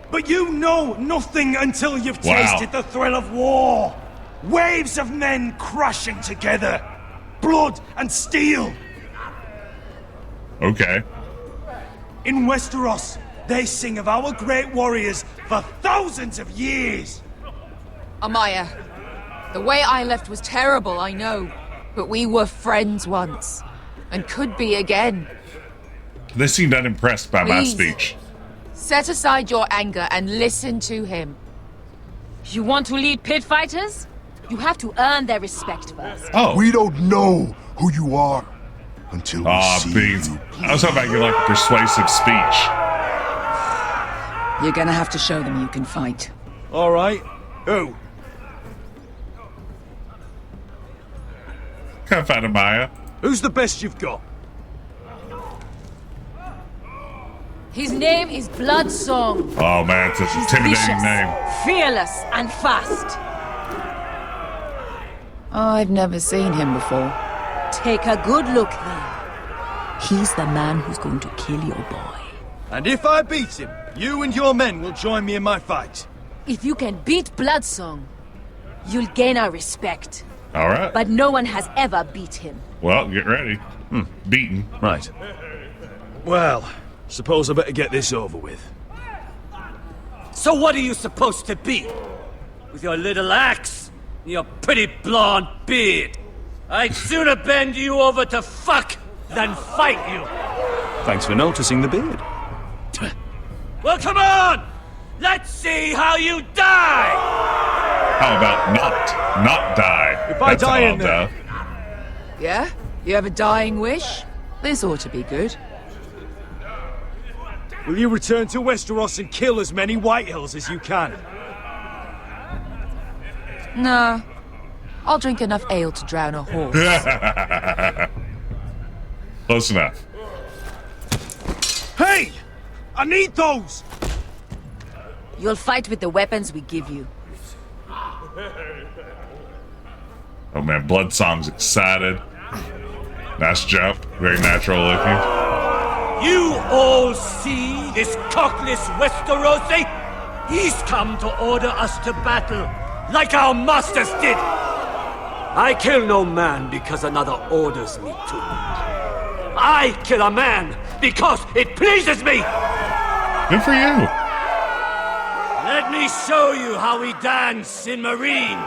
but you know nothing until you've tasted the thrill of war. Waves of men crashing together. Blood and steel. Okay. In Westeros, they sing of our great warriors for thousands of years. Amaya, the way I left was terrible, I know. But we were friends once. And could be again. They seemed unimpressed by my Please. speech. Set aside your anger and listen to him. You want to lead pit fighters? You have to earn their respect first. Oh. We don't know who you are until we see Beans. you. I was hoping I could like persuasive speech. You're gonna have to show them you can fight. All right. Who? Can't find a Maya. Who's the best you've got? His name is Bloodsong. Oh man, it's an He's intimidating vicious, name. fearless, and fast. I've never seen him before. Take a good look then. He's the man who's going to kill your boy. And if I beat him, you and your men will join me in my fight. If you can beat Bloodsong, you'll gain our respect. All right. But no one has ever beat him. Well, get ready. Beaten. Right. Well, suppose I better get this over with. So what are you supposed to be? With your little axe and your pretty blonde beard? I'd sooner bend you over to fuck than fight you. Thanks for noticing the beard. Well, come on! Let's see how you die! How about not die? If I That's die how in I'll there. die. Yeah? You have a dying wish? This ought to be good. Will you return to Westeros and kill as many Whitehills as you can? Nah. I'll drink enough ale to drown a horse. Close enough. Hey! I need those! You'll fight with the weapons we give you. Oh man, Bloodsong's excited. Nice jump. Very natural looking. You all see this cockless Westerosi? He's come to order us to battle, like our masters did. I kill no man because another orders me to. I kill a man because it pleases me. Good for you. Let me show you how we dance in Marine.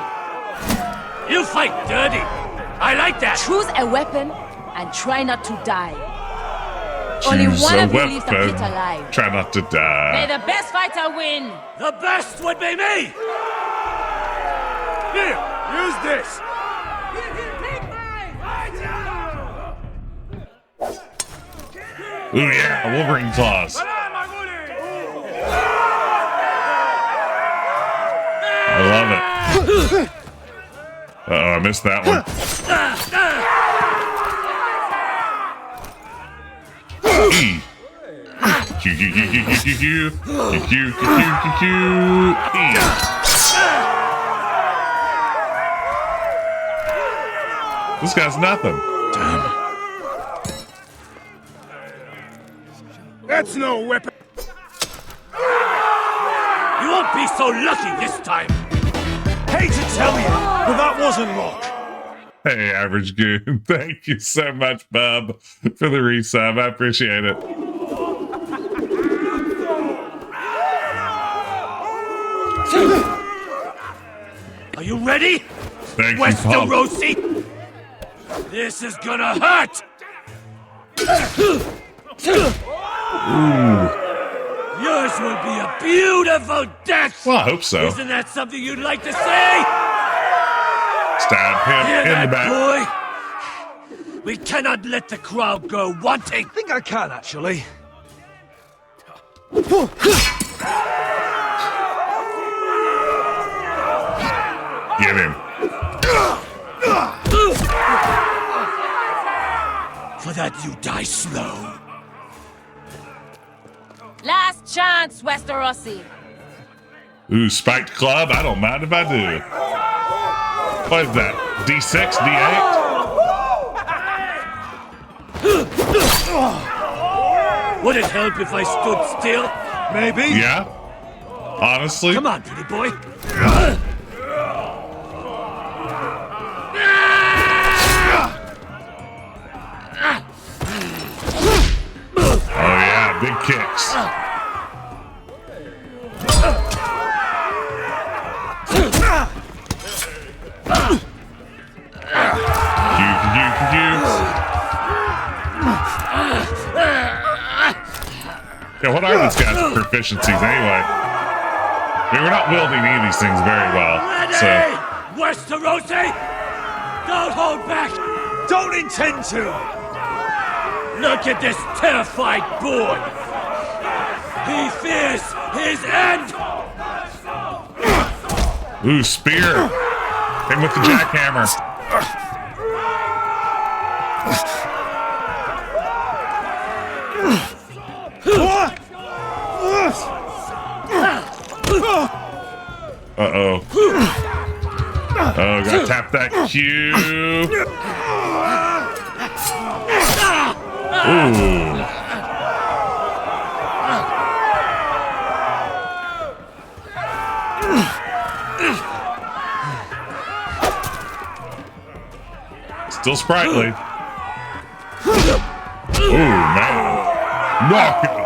You fight dirty. I like that. Choose a weapon and try not to die. Only Choose one a of you leaves the weapon. pit alive. Try not to May die. the best fighter win. The best would be me. Here, use this. Ooh yeah, Wolverine claws. Uh-oh, I missed that one. E. Q, Q, Q, Q, Q, Q, Q, Q, Q, Q, Q, E. This guy's nothing. Damn. That's no weapon. You won't be so lucky this time. Hate to tell you, but that wasn't luck. Hey, Average Goon. Thank you so much, bub, for the resub. I appreciate it. Are you ready? Thank you, Westerosi? This is gonna hurt! Ooh. Yours will be a beautiful death! Well, I hope so. Isn't that something you'd like to say? Stab him Hear in that, the back. boy? We cannot let the crowd go wanting. I think I can, actually. Get him. For that you die slow. Last chance, Westerosi. Ooh, spiked club? I don't mind if I do. What is that? D6? D8? Would it help if I stood still? Maybe. Yeah. Honestly. Come on, pretty boy. Oh yeah, big kicks. Yeah, what are these guys' proficiencies anyway? I mean, we're not wielding any of these things very well. Ready? Westerosi! Don't hold back! Don't intend to! Look at this terrified boy! He fears his end! Ooh, spear! Him with the jackhammer. Uh-oh. Oh, gotta tap that Q. Ooh. Still sprightly. Ooh, man. Knockout.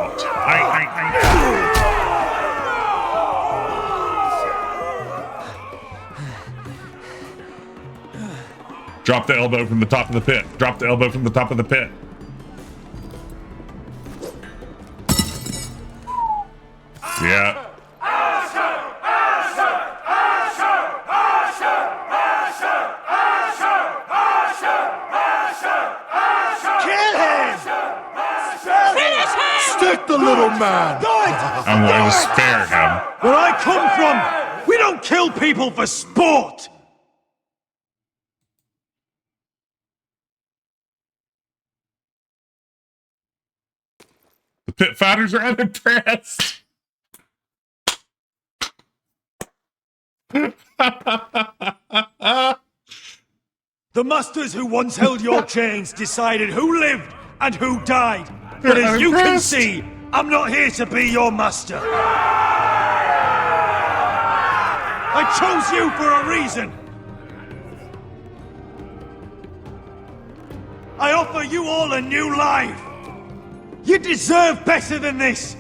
Drop the elbow from the top of the pit. Drop the elbow from the top of the pit. Yeah. Kill him! Finish him! Stick the little man! I'm going to spare him. Where I come from, we don't kill people for sport! The pit fighters are unimpressed. The masters who once held your chains decided who lived and who died. But as you can see, I'm not here to be your master. I chose you for a reason. I offer you all a new life. You deserve better than this.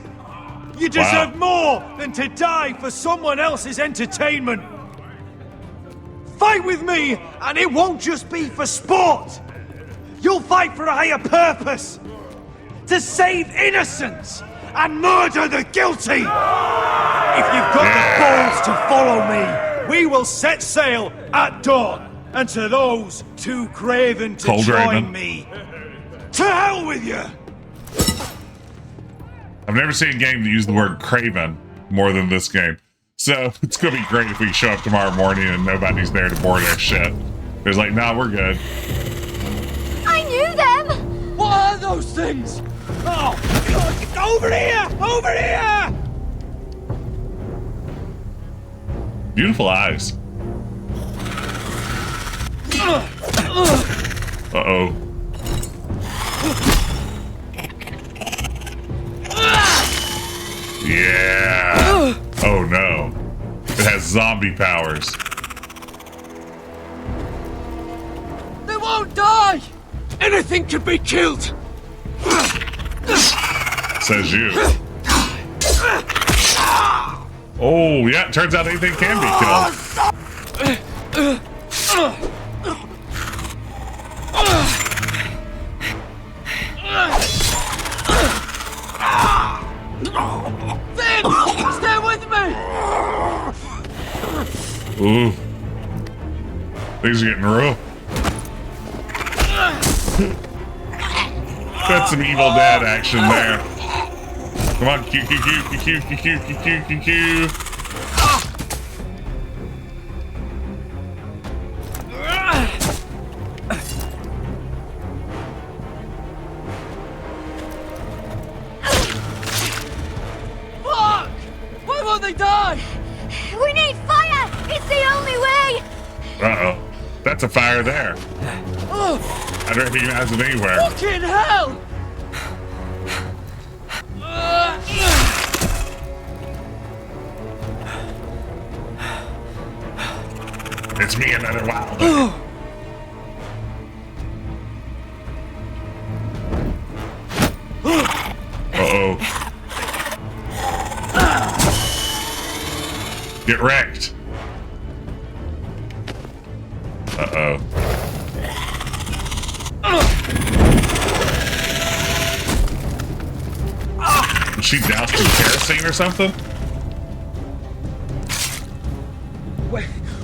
You deserve more than to die for someone else's entertainment. Fight with me, and it won't just be for sport. You'll fight for a higher purpose. To save innocents and murder the guilty. If you've got the balls to follow me, we will set sail at dawn. And to those too craven to join me, to hell with you! I've never seen a game that used the word craven more than this game. So it's going to be great if we show up tomorrow morning and nobody's there to board our ship. There's like, nah, we're good. I knew them! What are those things? Oh, God, over here! Over here! Beautiful eyes. Uh-oh. Yeah. Oh no. It has zombie powers. They won't die! Anything can be killed! Says you. Oh, yeah, turns out anything can be killed. Finn! Stay with me! Ooh. Things are getting rough. That's some Evil Dead action there. Come on, Q. Fuck! Why won't they die? We need fire! It's the only way! Uh-oh. That's a fire there. Oh, I don't recognize it anywhere. fucking hell! It's me, another Wilder. Uh-oh. Get wrecked. Uh-oh. Was she doused in kerosene or something?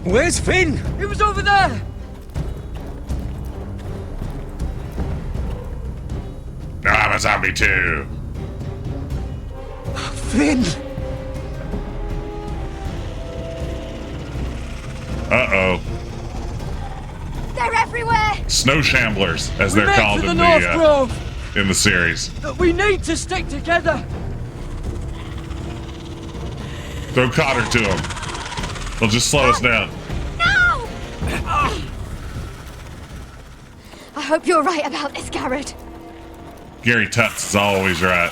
Where's Finn? He was over there! No, I'm a zombie too. Finn! Uh-oh. They're everywhere! Snow Shamblers, as they're We made called for in the North Grove. in the series. We need to stick together! Throw Cotter to them. They'll just slow us down. No! I hope you're right about this, Gared. Gary Tuts is always right.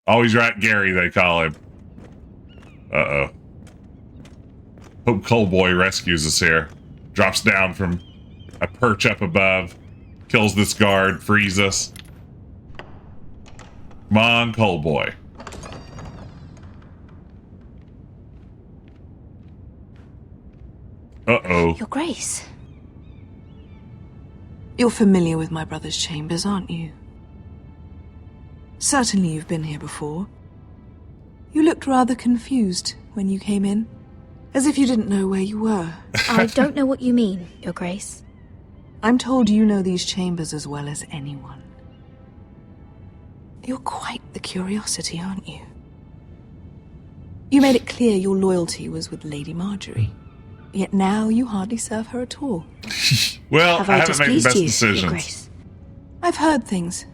Always right, Gary, they call him. Uh-oh. Hope Coalboy rescues us here. Drops down from a perch up above. Kills this guard, frees us. Come on, Coalboy. Uh-oh. Your Grace. You're familiar with my brother's chambers, aren't you? Certainly you've been here before. You looked rather confused when you came in, as if you didn't know where you were. I don't know what you mean, Your Grace. I'm told you know these chambers as well as anyone. You're quite the curiosity, aren't you? You made it clear your loyalty was with Lady Margaery. Yet now you hardly serve her at all. Well, Have I I haven't made the displeased best you, Your decisions. Grace? I've heard things.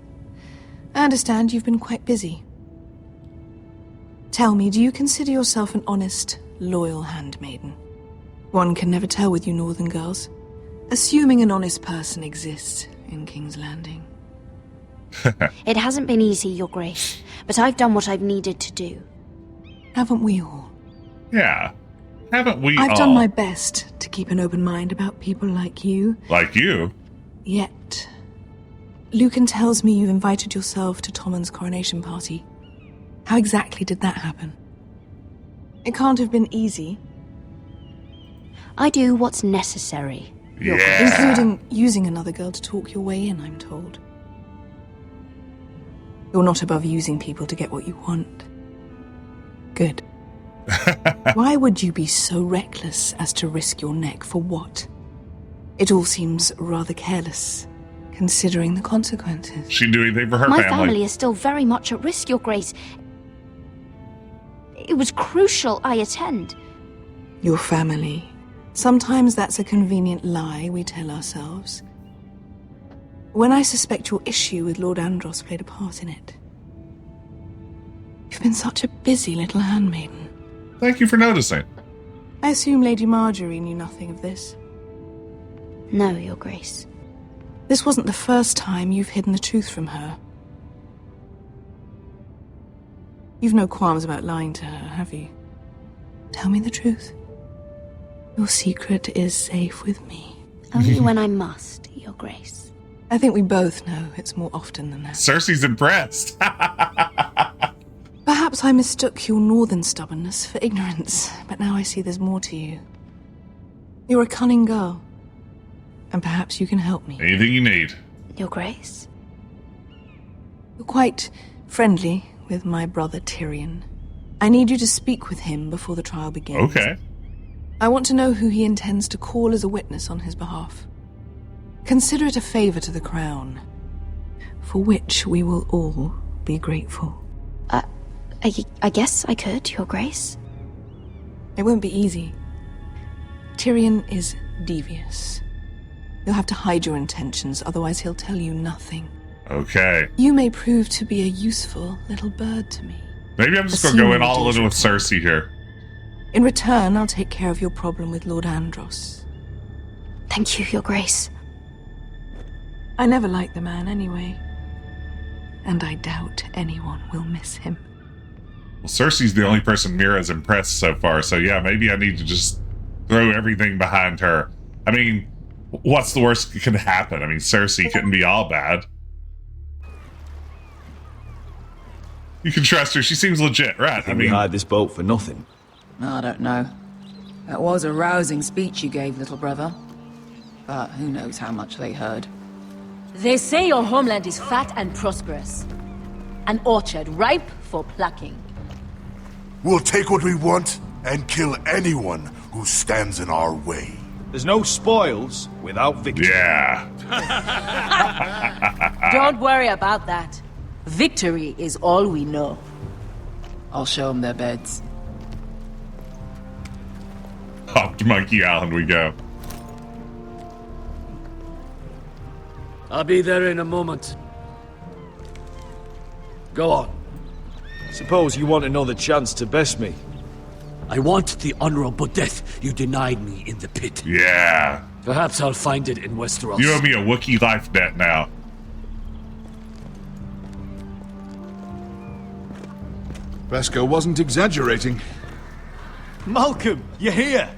I understand you've been quite busy. Tell me, do you consider yourself an honest, loyal handmaiden? One can never tell with you northern girls. Assuming an honest person exists in King's Landing. It hasn't been easy, Your Grace, but I've done what I've needed to do. Haven't we all? Yeah. Haven't we all? I've done my best to keep an open mind about people like you. Like you? Yet, Lucan tells me you invited yourself to Tommen's coronation party. How exactly did that happen? It can't have been easy. I do what's necessary. Yeah. Including using another girl to talk your way in, I'm told. You're not above using people to get what you want. Good. Why would you be so reckless as to risk your neck for what? It all seems rather careless, considering the consequences. She'd do anything for her My family. family is still very much at risk, Your Grace. It was crucial I attend. Your family. Sometimes that's a convenient lie we tell ourselves. When I suspect your issue with Lord Andros played a part in it. You've been such a busy little handmaiden. Thank you for noticing. I assume Lady Margaery knew nothing of this. No, Your Grace. This wasn't the first time you've hidden the truth from her. You've no qualms about lying to her, have you? Tell me the truth. Your secret is safe with me. Only when I must, Your Grace. I think we both know it's more often than that. Cersei's impressed. Perhaps I mistook your northern stubbornness for ignorance, but now I see there's more to you. You're a cunning girl, and perhaps you can help me. Anything you need. Your Grace? You're quite friendly with my brother Tyrion. I need you to speak with him before the trial begins. Okay. I want to know who he intends to call as a witness on his behalf. Consider it a favor to the crown, for which we will all be grateful. I guess I could, Your Grace. It won't be easy. Tyrion is devious. You'll have to hide your intentions, otherwise he'll tell you nothing. Okay. You may prove to be a useful little bird to me. Maybe I'm just going to go in all in with Cersei here. In return, I'll take care of your problem with Lord Andros. Thank you, Your Grace. I never liked the man anyway. And I doubt anyone will miss him. Well, Cersei's the only person Mira's impressed so far, so yeah, maybe I need to just throw everything behind her. I mean, what's the worst that could happen? I mean, Cersei couldn't be all bad. You can trust her. She seems legit, right? I mean, we hired this boat for nothing. I don't know. That was a rousing speech you gave, little brother. But who knows how much they heard. They say your homeland is fat and prosperous. An orchard ripe for plucking. We'll take what we want and kill anyone who stands in our way. There's no spoils without victory. Yeah. Don't worry about that. Victory is all we know. I'll show them their beds. Off to Monkey Island we go. I'll be there in a moment. Go on. Suppose you want another chance to best me. I want the honorable death you denied me in the pit. Yeah. Perhaps I'll find it in Westeros. You owe me a Wookiee life debt now. Vasco wasn't exaggerating. Malcolm, you're here!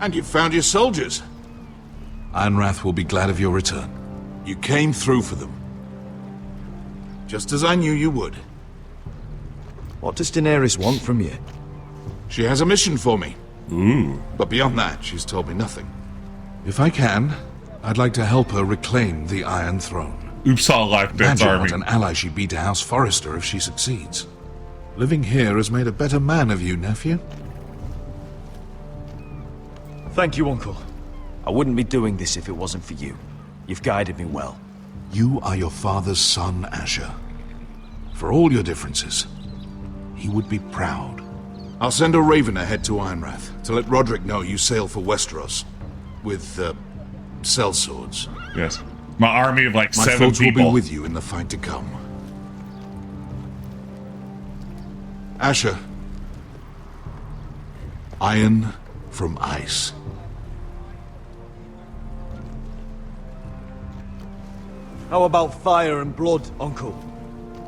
And you've found your soldiers. Ironrath will be glad of your return. You came through for them. Just as I knew you would. What does Daenerys want from you? She has a mission for me. Ooh. But beyond that, she's told me nothing. If I can, I'd like to help her reclaim the Iron Throne. Oops, all life debt's Imagine army. what an ally she'd be to House Forrester if she succeeds. Living here has made a better man of you, nephew. Thank you, Uncle. I wouldn't be doing this if it wasn't for you. You've guided me well. You are your father's son, Asher. For all your differences, he would be proud. I'll send a raven ahead to Ironrath to let Rodrik know you sail for Westeros. With, sellswords. Yes. My army of like My 7 folks people. will be with you in the fight to come. Asher. Iron from ice. How about fire and blood, Uncle?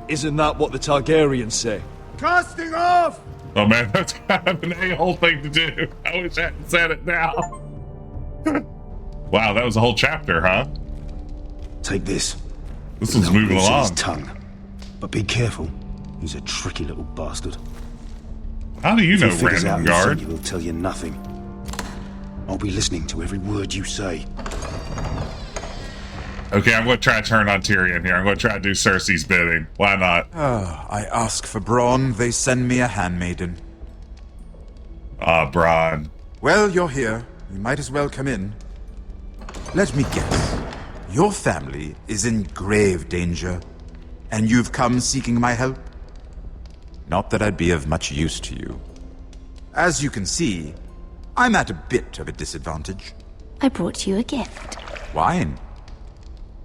Isn't that what the Targaryens say? Casting off! Oh man, that's kind of an a-hole thing to do. I wish I hadn't said it now. Wow, that was a whole chapter, huh? Take this. This one's moving Loose along. his tongue. But be careful. He's a tricky little bastard. How do you If know, he figures out random who guard? sent you, he'll tell you nothing. I'll be listening to every word you say. Okay, I'm going to try to turn on Tyrion here. I'm going to try to do Cersei's bidding. Why not? I ask for brawn, they send me a handmaiden. Ah, Bronn. Well, you're here. You might as well come in. Let me guess. Your family is in grave danger, and you've come seeking my help? Not that I'd be of much use to you. As you can see, I'm at a bit of a disadvantage. I brought you a gift. Wine.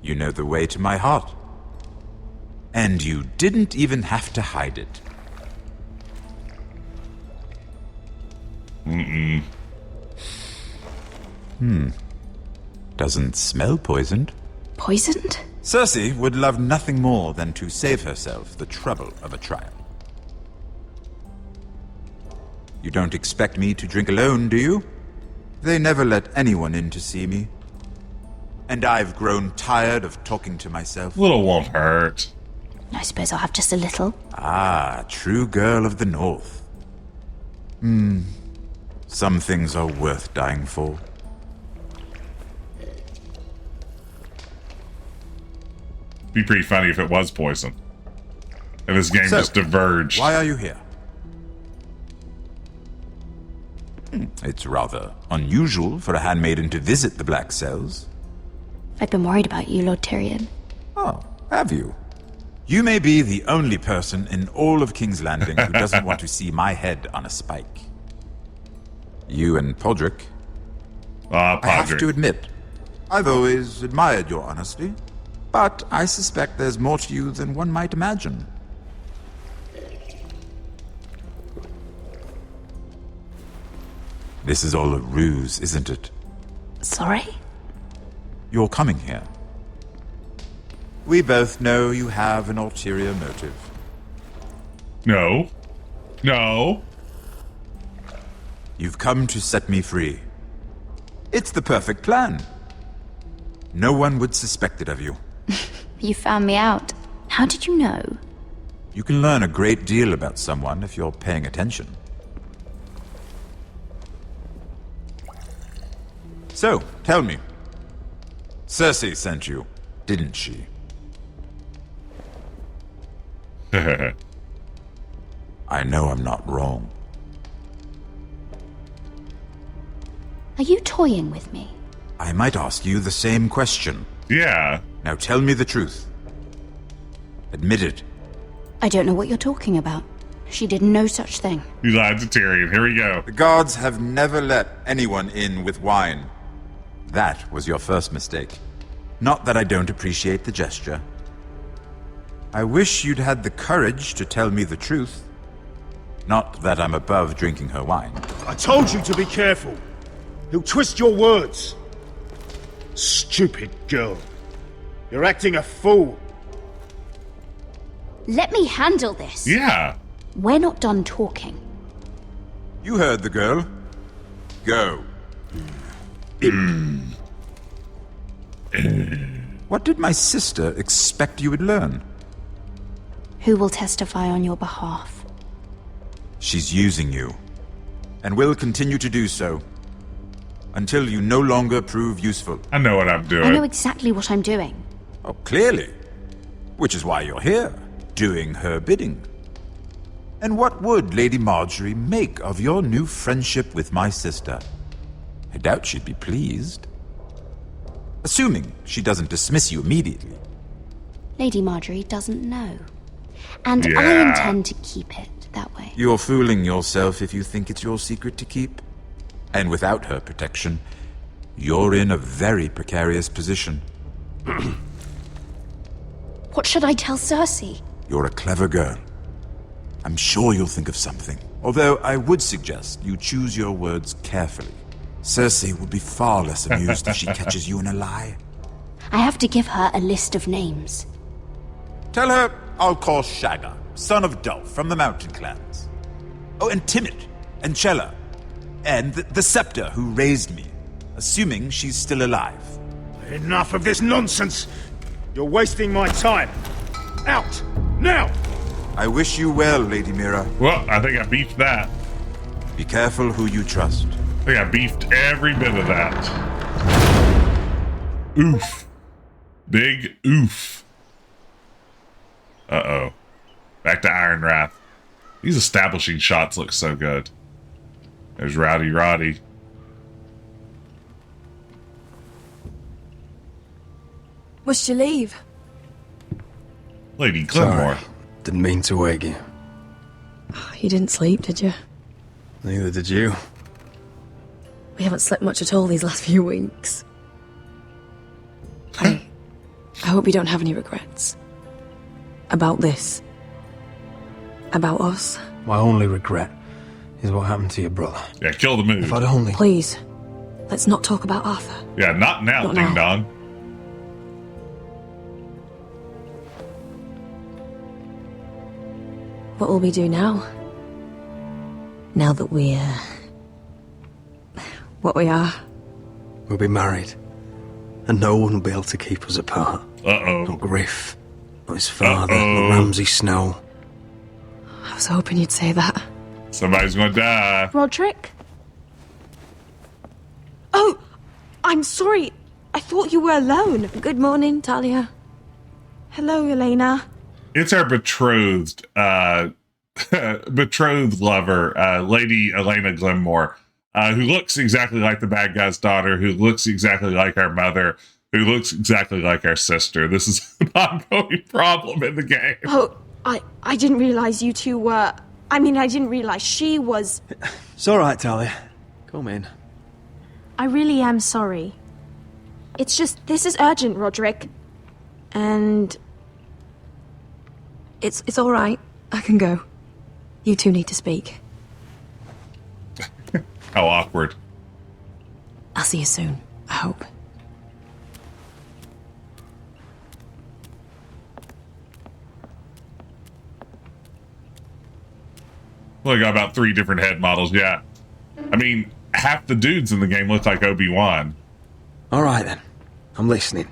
You know the way to my heart. And you didn't even have to hide it. Doesn't smell poisoned. Poisoned? Cersei would love nothing more than to save herself the trouble of a trial. You don't expect me to drink alone, do you? They never let anyone in to see me. And I've grown tired of talking to myself. Little won't hurt. I suppose I'll have just a little. Ah, true girl of the North. Some things are worth dying for. Be pretty funny if it was poison. And this game just diverged. Why are you here? It's rather unusual for a handmaiden to visit the Black Cells. I've been worried about you, Lord Tyrion. Oh, have you? You may be the only person in all of King's Landing who doesn't want to see my head on a spike. You and Podrick. I have to admit, I've always admired your honesty, but I suspect there's more to you than one might imagine. This is all a ruse, isn't it? Sorry? You're coming here. We both know you have an ulterior motive. No. No. You've come to set me free. It's the perfect plan. No one would suspect it of you. You found me out. How did you know? You can learn a great deal about someone if you're paying attention. So, tell me. Cersei sent you, didn't she? I know I'm not wrong. Are you toying with me? I might ask you the same question. Yeah. Now tell me the truth. Admit it. I don't know what you're talking about. She did no such thing. You lied to Tyrion. Here we go. The gods have never let anyone in with wine. That was your first mistake. Not that I don't appreciate the gesture. I wish you'd had the courage to tell me the truth. Not that I'm above drinking her wine. I told you to be careful. He'll twist your words. Stupid girl. You're acting a fool. Let me handle this. Yeah. We're not done talking. You heard the girl. Go. What did my sister expect you would learn? Who will testify on your behalf? She's using you, and will continue to do so, until you no longer prove useful. I know what I'm doing. I know exactly what I'm doing. Oh, clearly. Which is why you're here, doing her bidding. And what would Lady Margaery make of your new friendship with my sister? I doubt she'd be pleased. Assuming she doesn't dismiss you immediately. Lady Margaery doesn't know. And I intend to keep it that way. You're fooling yourself if you think it's your secret to keep. And without her protection, you're in a very precarious position. What should I tell Cersei? You're a clever girl. I'm sure you'll think of something. Although I would suggest you choose your words carefully. Cersei will be far less amused if she catches you in a lie. I have to give her a list of names. Tell her I'll call Shagga, son of Dolph from the Mountain Clans. Oh, and Timid, and Chella, and the Scepter who raised me, assuming she's still alive. Enough of this nonsense! You're wasting my time! Out! Now! I wish you well, Lady Mira. Well, I think I beefed that. Be careful who you trust. I think I beefed every bit of that. Oof. Big oof. Uh-oh. Back to Iron Wrath. These establishing shots look so good. There's Rowdy Roddy. Must you leave? Lady Glenmore. Sorry. Didn't mean to wake you. You didn't sleep, did you? Neither did you. We haven't slept much at all these last few weeks. I hope you don't have any regrets. About this. About us. My only regret is what happened to your brother. Yeah, kill the mood. If I'd only... Please, let's not talk about Arthur. Yeah, not now, Not ding now. dong. What will we do now? Now that we're... what we are. We'll be married. And no one will be able to keep us apart. Uh-oh. Not Griff. Not his father. Not Ramsay Snow. I was hoping you'd say that. Somebody's gonna die. Rodrik? Oh, I'm sorry. I thought you were alone. Good morning, Talia. Hello, Elena. It's our betrothed lover, Lady Elena Glenmore, who looks exactly like the bad guy's daughter, who looks exactly like our mother, who looks exactly like our sister. This is an ongoing problem in the game. Oh, I didn't realize you two were... I mean, I didn't realize she was... It's all right, Talia. Come in. I really am sorry. It's just, this is urgent, Rodrik. And... It's all right. I can go. You two need to speak. How awkward. I'll see you soon, I hope. Well, I got about 3 different head models, yeah. I mean, half the dudes in the game look like Obi-Wan. All right, then. I'm listening.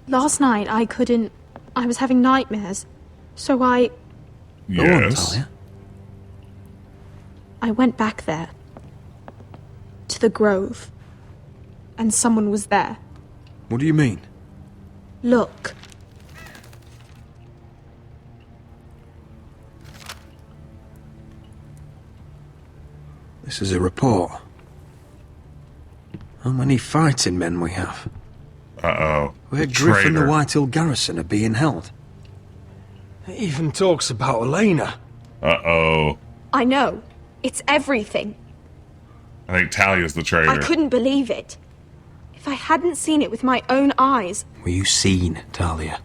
Last night, I couldn't... I was having nightmares. So Yes. I went back there. To the grove. And someone was there. What do you mean? Look. This is a report. How many fighting men we have? Uh-oh. Where Griff and the Whitehill garrison are being held. It even talks about Elena. Uh-oh. I know. It's everything. I think Talia's the traitor. I couldn't believe it. If I hadn't seen it with my own eyes... Were you seen, Talia?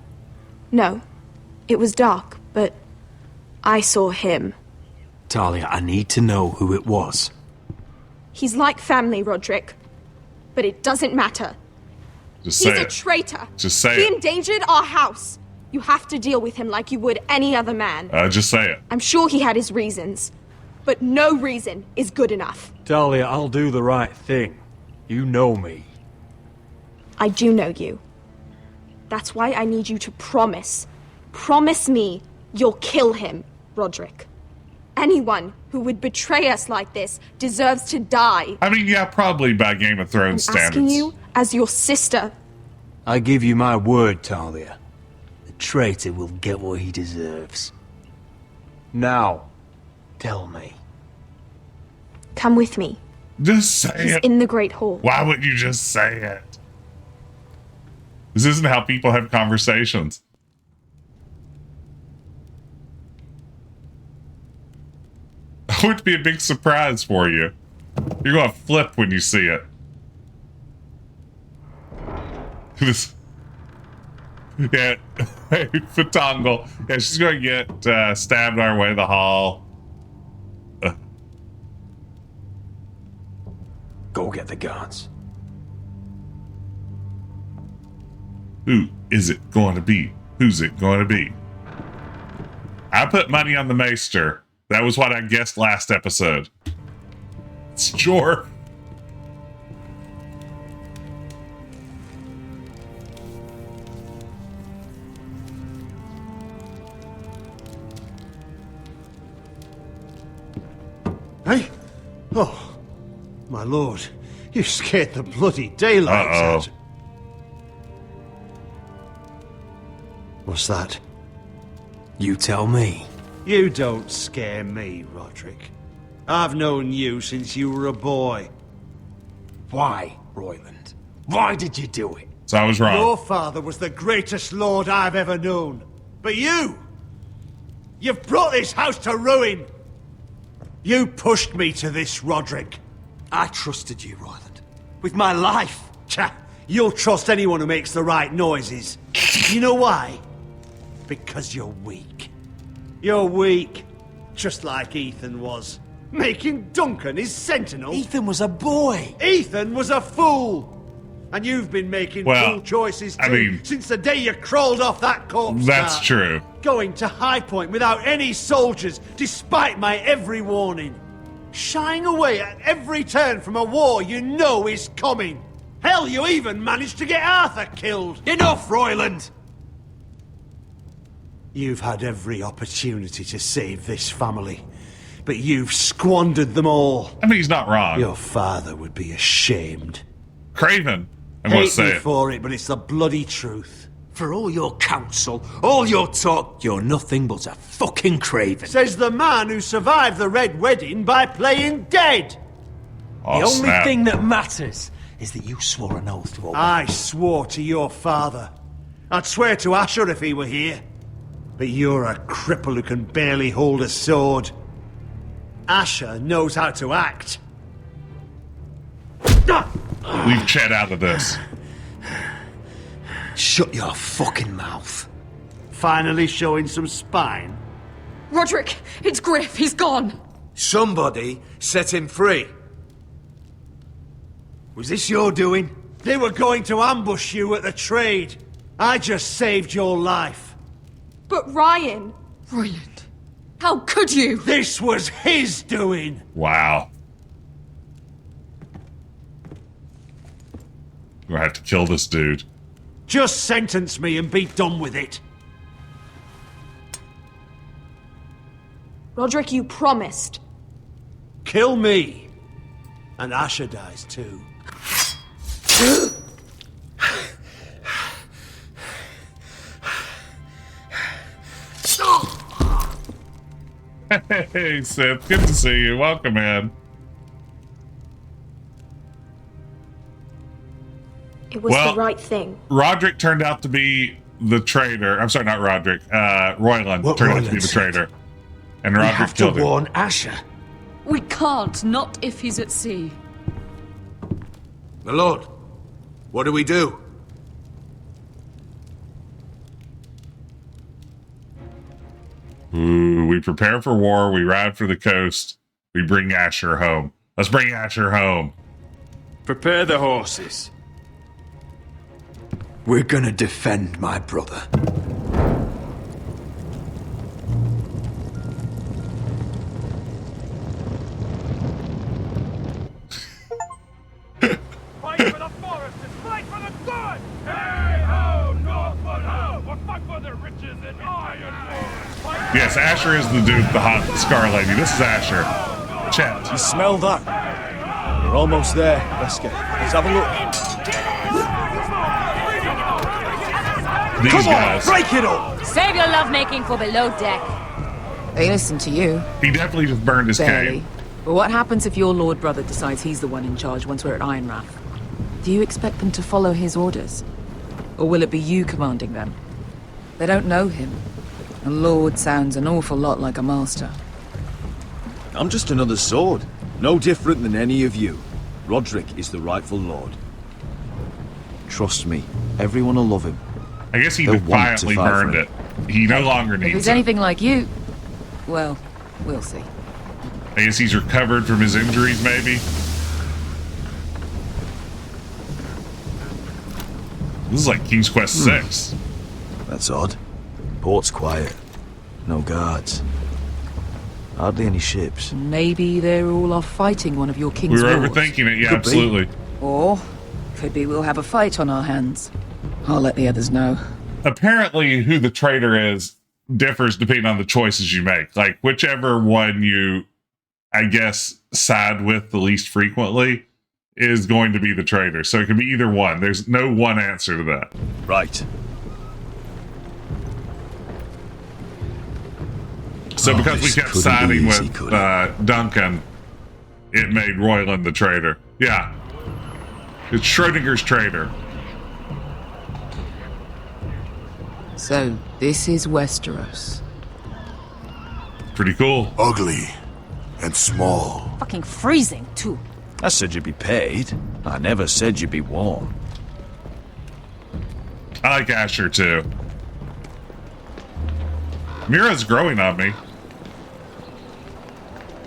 No. It was dark, but... I saw him. Talia, I need to know who it was. He's like family, Rodrik. But it doesn't matter. Just say He's a it. traitor. Just say He it. endangered our house. You have to deal with him like you would any other man. Just say it. I'm sure he had his reasons. But no reason is good enough. Talia, I'll do the right thing. You know me. I do know you. That's why I need you to promise. Promise me you'll kill him, Rodrik. Anyone who would betray us like this deserves to die. I mean, yeah, probably by Game of Thrones I'm standards. asking you as your sister. I give you my word, Talia. The traitor will get what he deserves. Now, tell me. Come with me. Just say He's it. in the Great Hall. Why would you just say it? This isn't how people have conversations. It would be a big surprise for you. You're going to flip when you see it. This, yeah, Fatangle. Yeah, she's going to get stabbed our way to the hall. Go get the guards. Who is it going to be? Who's it going to be? I put money on the Maester. That was what I guessed last episode. It's Jor. Hey? Oh, my lord. You scared the bloody daylights out. What's that? You tell me. You don't scare me, Rodrik. I've known you since you were a boy. Why, Royland? Why did you do it? So I was wrong. Your father was the greatest lord I've ever known. But you You've brought this house to ruin! You pushed me to this, Rodrik. I trusted you, Royland. With my life. Tcha, you'll trust anyone who makes the right noises. You know why? Because you're weak. You're weak. Just like Ethan was. Making Duncan his sentinel. Ethan was a boy. Ethan was a fool. And you've been making fool choices too, since the day you crawled off that corpse. That's true. Going to High Point without any soldiers, despite my every warning. Shying away at every turn from a war you know is coming. Hell, you even managed to get Arthur killed. Enough, Royland! You've had every opportunity to save this family, but you've squandered them all. I mean, he's not wrong. Your father would be ashamed. Craven. I'm gonna Hate say me it. for it, but it's the bloody truth. For all your counsel, all your talk, you're nothing but a fucking craven. Says the man who survived the Red Wedding by playing dead. Oh, the only snap. thing that matters is that you swore an oath to obey. I swore to your father. I'd swear to Asher if he were here. But you're a cripple who can barely hold a sword. Asher knows how to act. Leave Chet out of this. Shut your fucking mouth. Finally showing some spine. Rodrik, it's Griff. He's gone. Somebody set him free. Was this your doing? They were going to ambush you at the trade. I just saved your life. But Ryan... Royland, how could you? This was his doing. Wow. We're gonna have to kill this dude. Just sentence me and be done with it. Rodrik, you promised. Kill me. And Asher dies too. Hey, Sith. Good to see you. Welcome, man. It was the right thing. Rodrik turned out to be the traitor. I'm sorry, not Rodrik. Royland turned out to be the traitor. And We Rodrik have to killed him. warn Asher. We can't, not if he's at sea. My lord, what do we do? Ooh, we prepare for war. We ride for the coast. We bring Asher home. Let's bring Asher home. Prepare the horses. We're gonna defend my brother. Fight for the Forresters! Fight for the good! Hey ho, Northwood ho! We'll fight for the riches in Ironwood! Yes, Asher is the dude, the hot scar lady. This is Asher. Chet. You smell that? We're almost there. Let's have a look. These Come guys. on, break it up! Save your lovemaking for below deck. They listen to you. He definitely just burned his Barely. cave. But what happens if your lord brother decides he's the one in charge once we're at Ironrath? Do you expect them to follow his orders? Or will it be you commanding them? They don't know him. A lord sounds an awful lot like a master. I'm just another sword. No different than any of you. Rodrik is the rightful lord. Trust me, everyone will love him. I guess he They'll want to defiantly fight for burned him. it. He no longer If needs he's it. anything like you, well, we'll see. I guess he's recovered from his injuries, maybe. This is like King's Quest 6. That's odd. Port's quiet. No guards. Hardly any ships. Maybe they're all off fighting one of your king's We were wars. overthinking it, yeah, Could be. absolutely. Or, could be we'll have a fight on our hands. I'll let the others know. Apparently, who the traitor is differs depending on the choices you make. Like, whichever one you, I guess, side with the least frequently is going to be the traitor. So it can be either one. There's no one answer to that. Right. So because we this kept couldn't siding be easy, with could it? Duncan, it made Royland the traitor. Yeah. It's Schrodinger's traitor. So, this is Westeros. Pretty cool. Ugly and small. Fucking freezing, too. I said you'd be paid. I never said you'd be warm. I like Asher too. Mira's growing on me.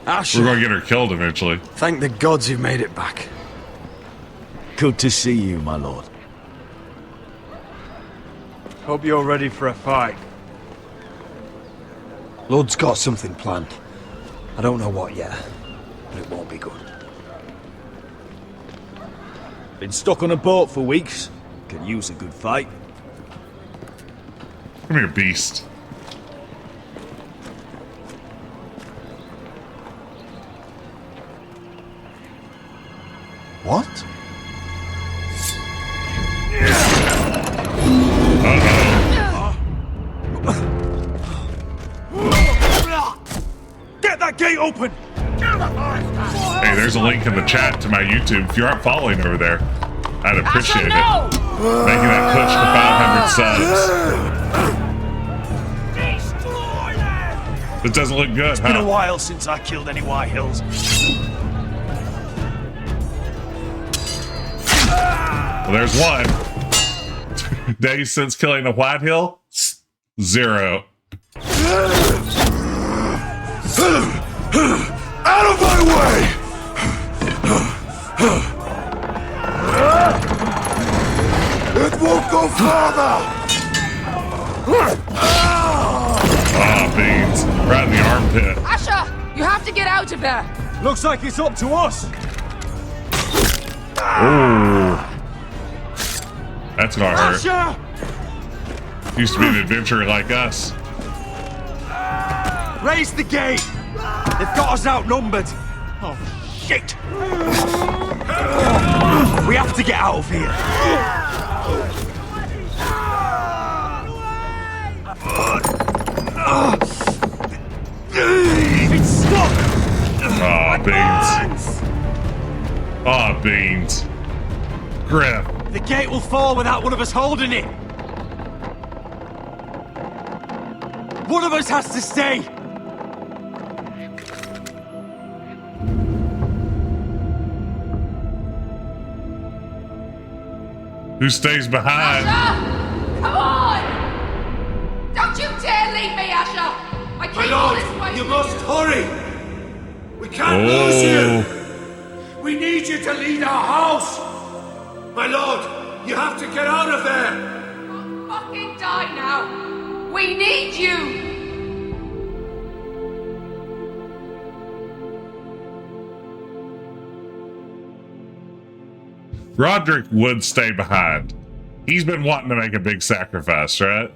Asher. We're gonna get her killed eventually. Thank the gods you've made it back. Good to see you, my lord. Hope you're ready for a fight. Lord's got something planned. I don't know what yet, but it won't be good. Been stuck on a boat for weeks. Could use a good fight. Come here, beast. What? Get that gate open! Hey, there's a link in the chat to my YouTube if you aren't following over there. I'd appreciate it. Making that push to 500 subs. It doesn't look good, It's been a while since I killed any Whitehills. Well, there's one. Days since killing a Whitehill? 0. Out of my way! It won't go farther! Ah, beans. Right in the armpit. Asher, you have to get out of there. Looks like it's up to us. Ooh. That's gonna hurt. Asher! Used to be an adventurer like us. Raise the gate! They've got us outnumbered! Oh, shit! We have to get out of here! It's stuck! Aw, beans. Aw, beans. Griff. The gate will fall without one of us holding it! One of us has to stay! Who stays behind? Asher! Come on! Don't you dare leave me, Asher! I My keep lord, this way. you must hurry! We can't lose you! We need you to lead our house! My lord, you have to get out of there! Don't fucking die now! We need you! Rodrik would stay behind. He's been wanting to make a big sacrifice, right?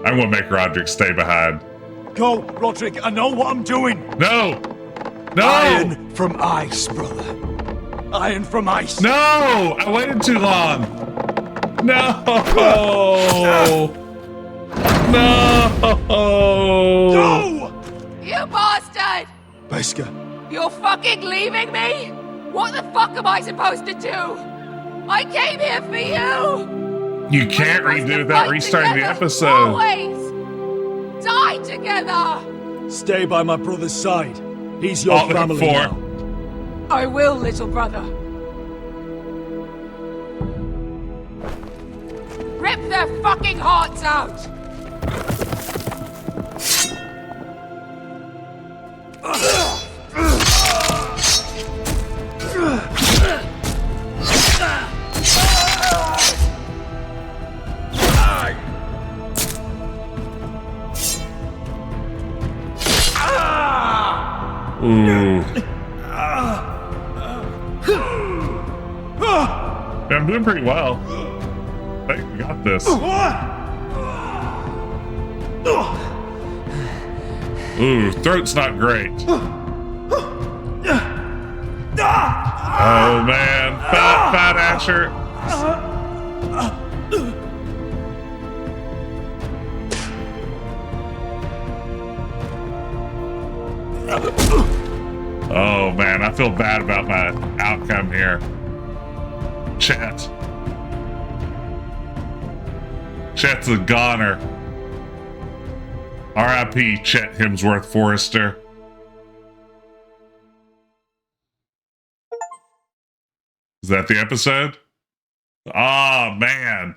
I'm gonna make Rodrik stay behind. Go, Rodrik, I know what I'm doing! No! No! Iron from ice, brother. Iron from ice. No! I waited too long! No! No! No! You bastard! Beskha. You're fucking leaving me? What the fuck am I supposed to do? I came here for you! You can't redo it without restarting the episode. Always! Die together! Stay by my brother's side. He's your family now. I will, little brother. Rip their fucking hearts out! Ooh. Yeah, I'm doing pretty well. Hey, we got this. Ooh, throat's not great. Oh man, fat Asher. Oh man, I feel bad about my outcome here. Chat's a goner. R.I.P. Chet Hemsworth Forrester. Is that the episode? Oh, man.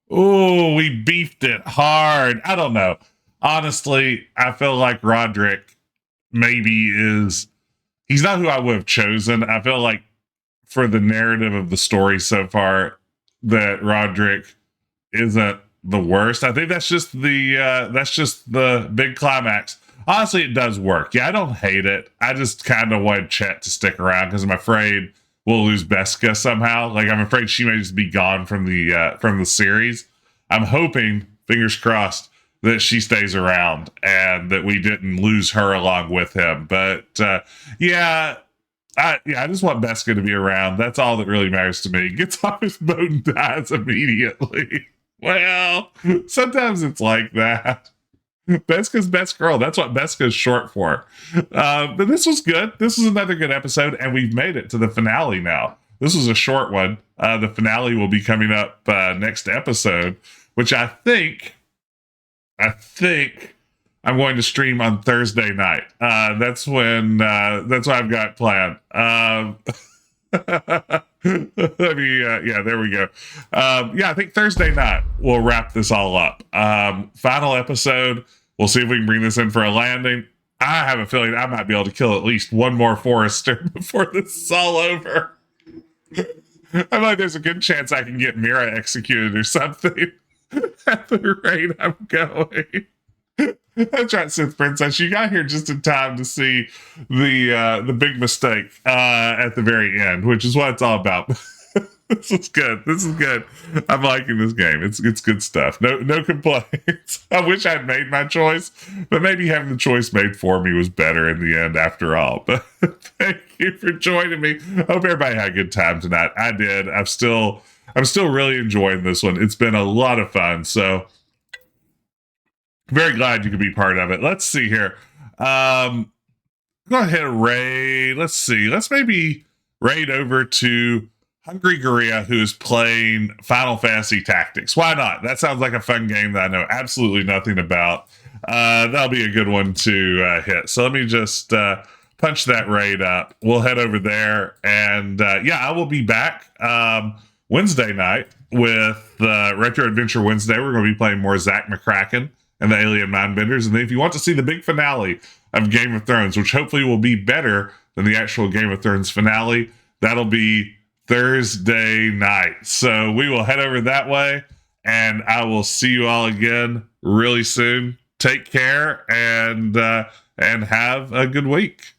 Oh, we beefed it hard. I don't know. Honestly, I feel like Rodrik maybe is... He's not who I would have chosen. I feel like for the narrative of the story so far, that Rodrik isn't the worst. I think that's just the big climax. Honestly, it does work. Yeah, I don't hate it. I just kind of want Chet to stick around because I'm afraid we'll lose Beskha somehow. Like, I'm afraid she may just be gone from the series. I'm hoping, fingers crossed, that she stays around and that we didn't lose her along with him. But I just want Beskha to be around. That's all that really matters to me. Gets off his boat and dies immediately. Well, sometimes it's like that. Beskha's best girl. That's what Beskha is short for. But this was good. This is another good episode, and we've made it to the finale now. This was a short one. The finale will be coming up next episode, which I think I'm going to stream on Thursday night. That's what I've got planned. There we go. I think Thursday night we'll wrap this all up. Final episode. We'll see if we can bring this in for a landing. I have a feeling I might be able to kill at least one more Forrester before this is all over. I feel like there's a good chance I can get Mira executed or something at the rate I'm going. That's right, Sith Princess. You got here just in time to see the big mistake at the very end, which is what it's all about. This is good. I'm liking this game. It's good stuff. No complaints. I wish I'd made my choice, but maybe having the choice made for me was better in the end after all. But thank you for joining me. I hope everybody had a good time tonight. I did. I'm still really enjoying this one. It's been a lot of fun. So very glad you could be part of it. Let's see here. Go ahead and raid. Let's see. Let's maybe raid over to Hungry Gorilla, who's playing Final Fantasy Tactics. Why not? That sounds like a fun game that I know absolutely nothing about. That'll be a good one to hit. So let me just punch that raid up. We'll head over there. And I will be back Wednesday night with Retro Adventure Wednesday. We're going to be playing more Zack McCracken and the Alien Mindbenders. And then if you want to see the big finale of Game of Thrones, which hopefully will be better than the actual Game of Thrones finale, that'll be Thursday night. So we will head over that way, and I will see you all again really soon. Take care and have a good week.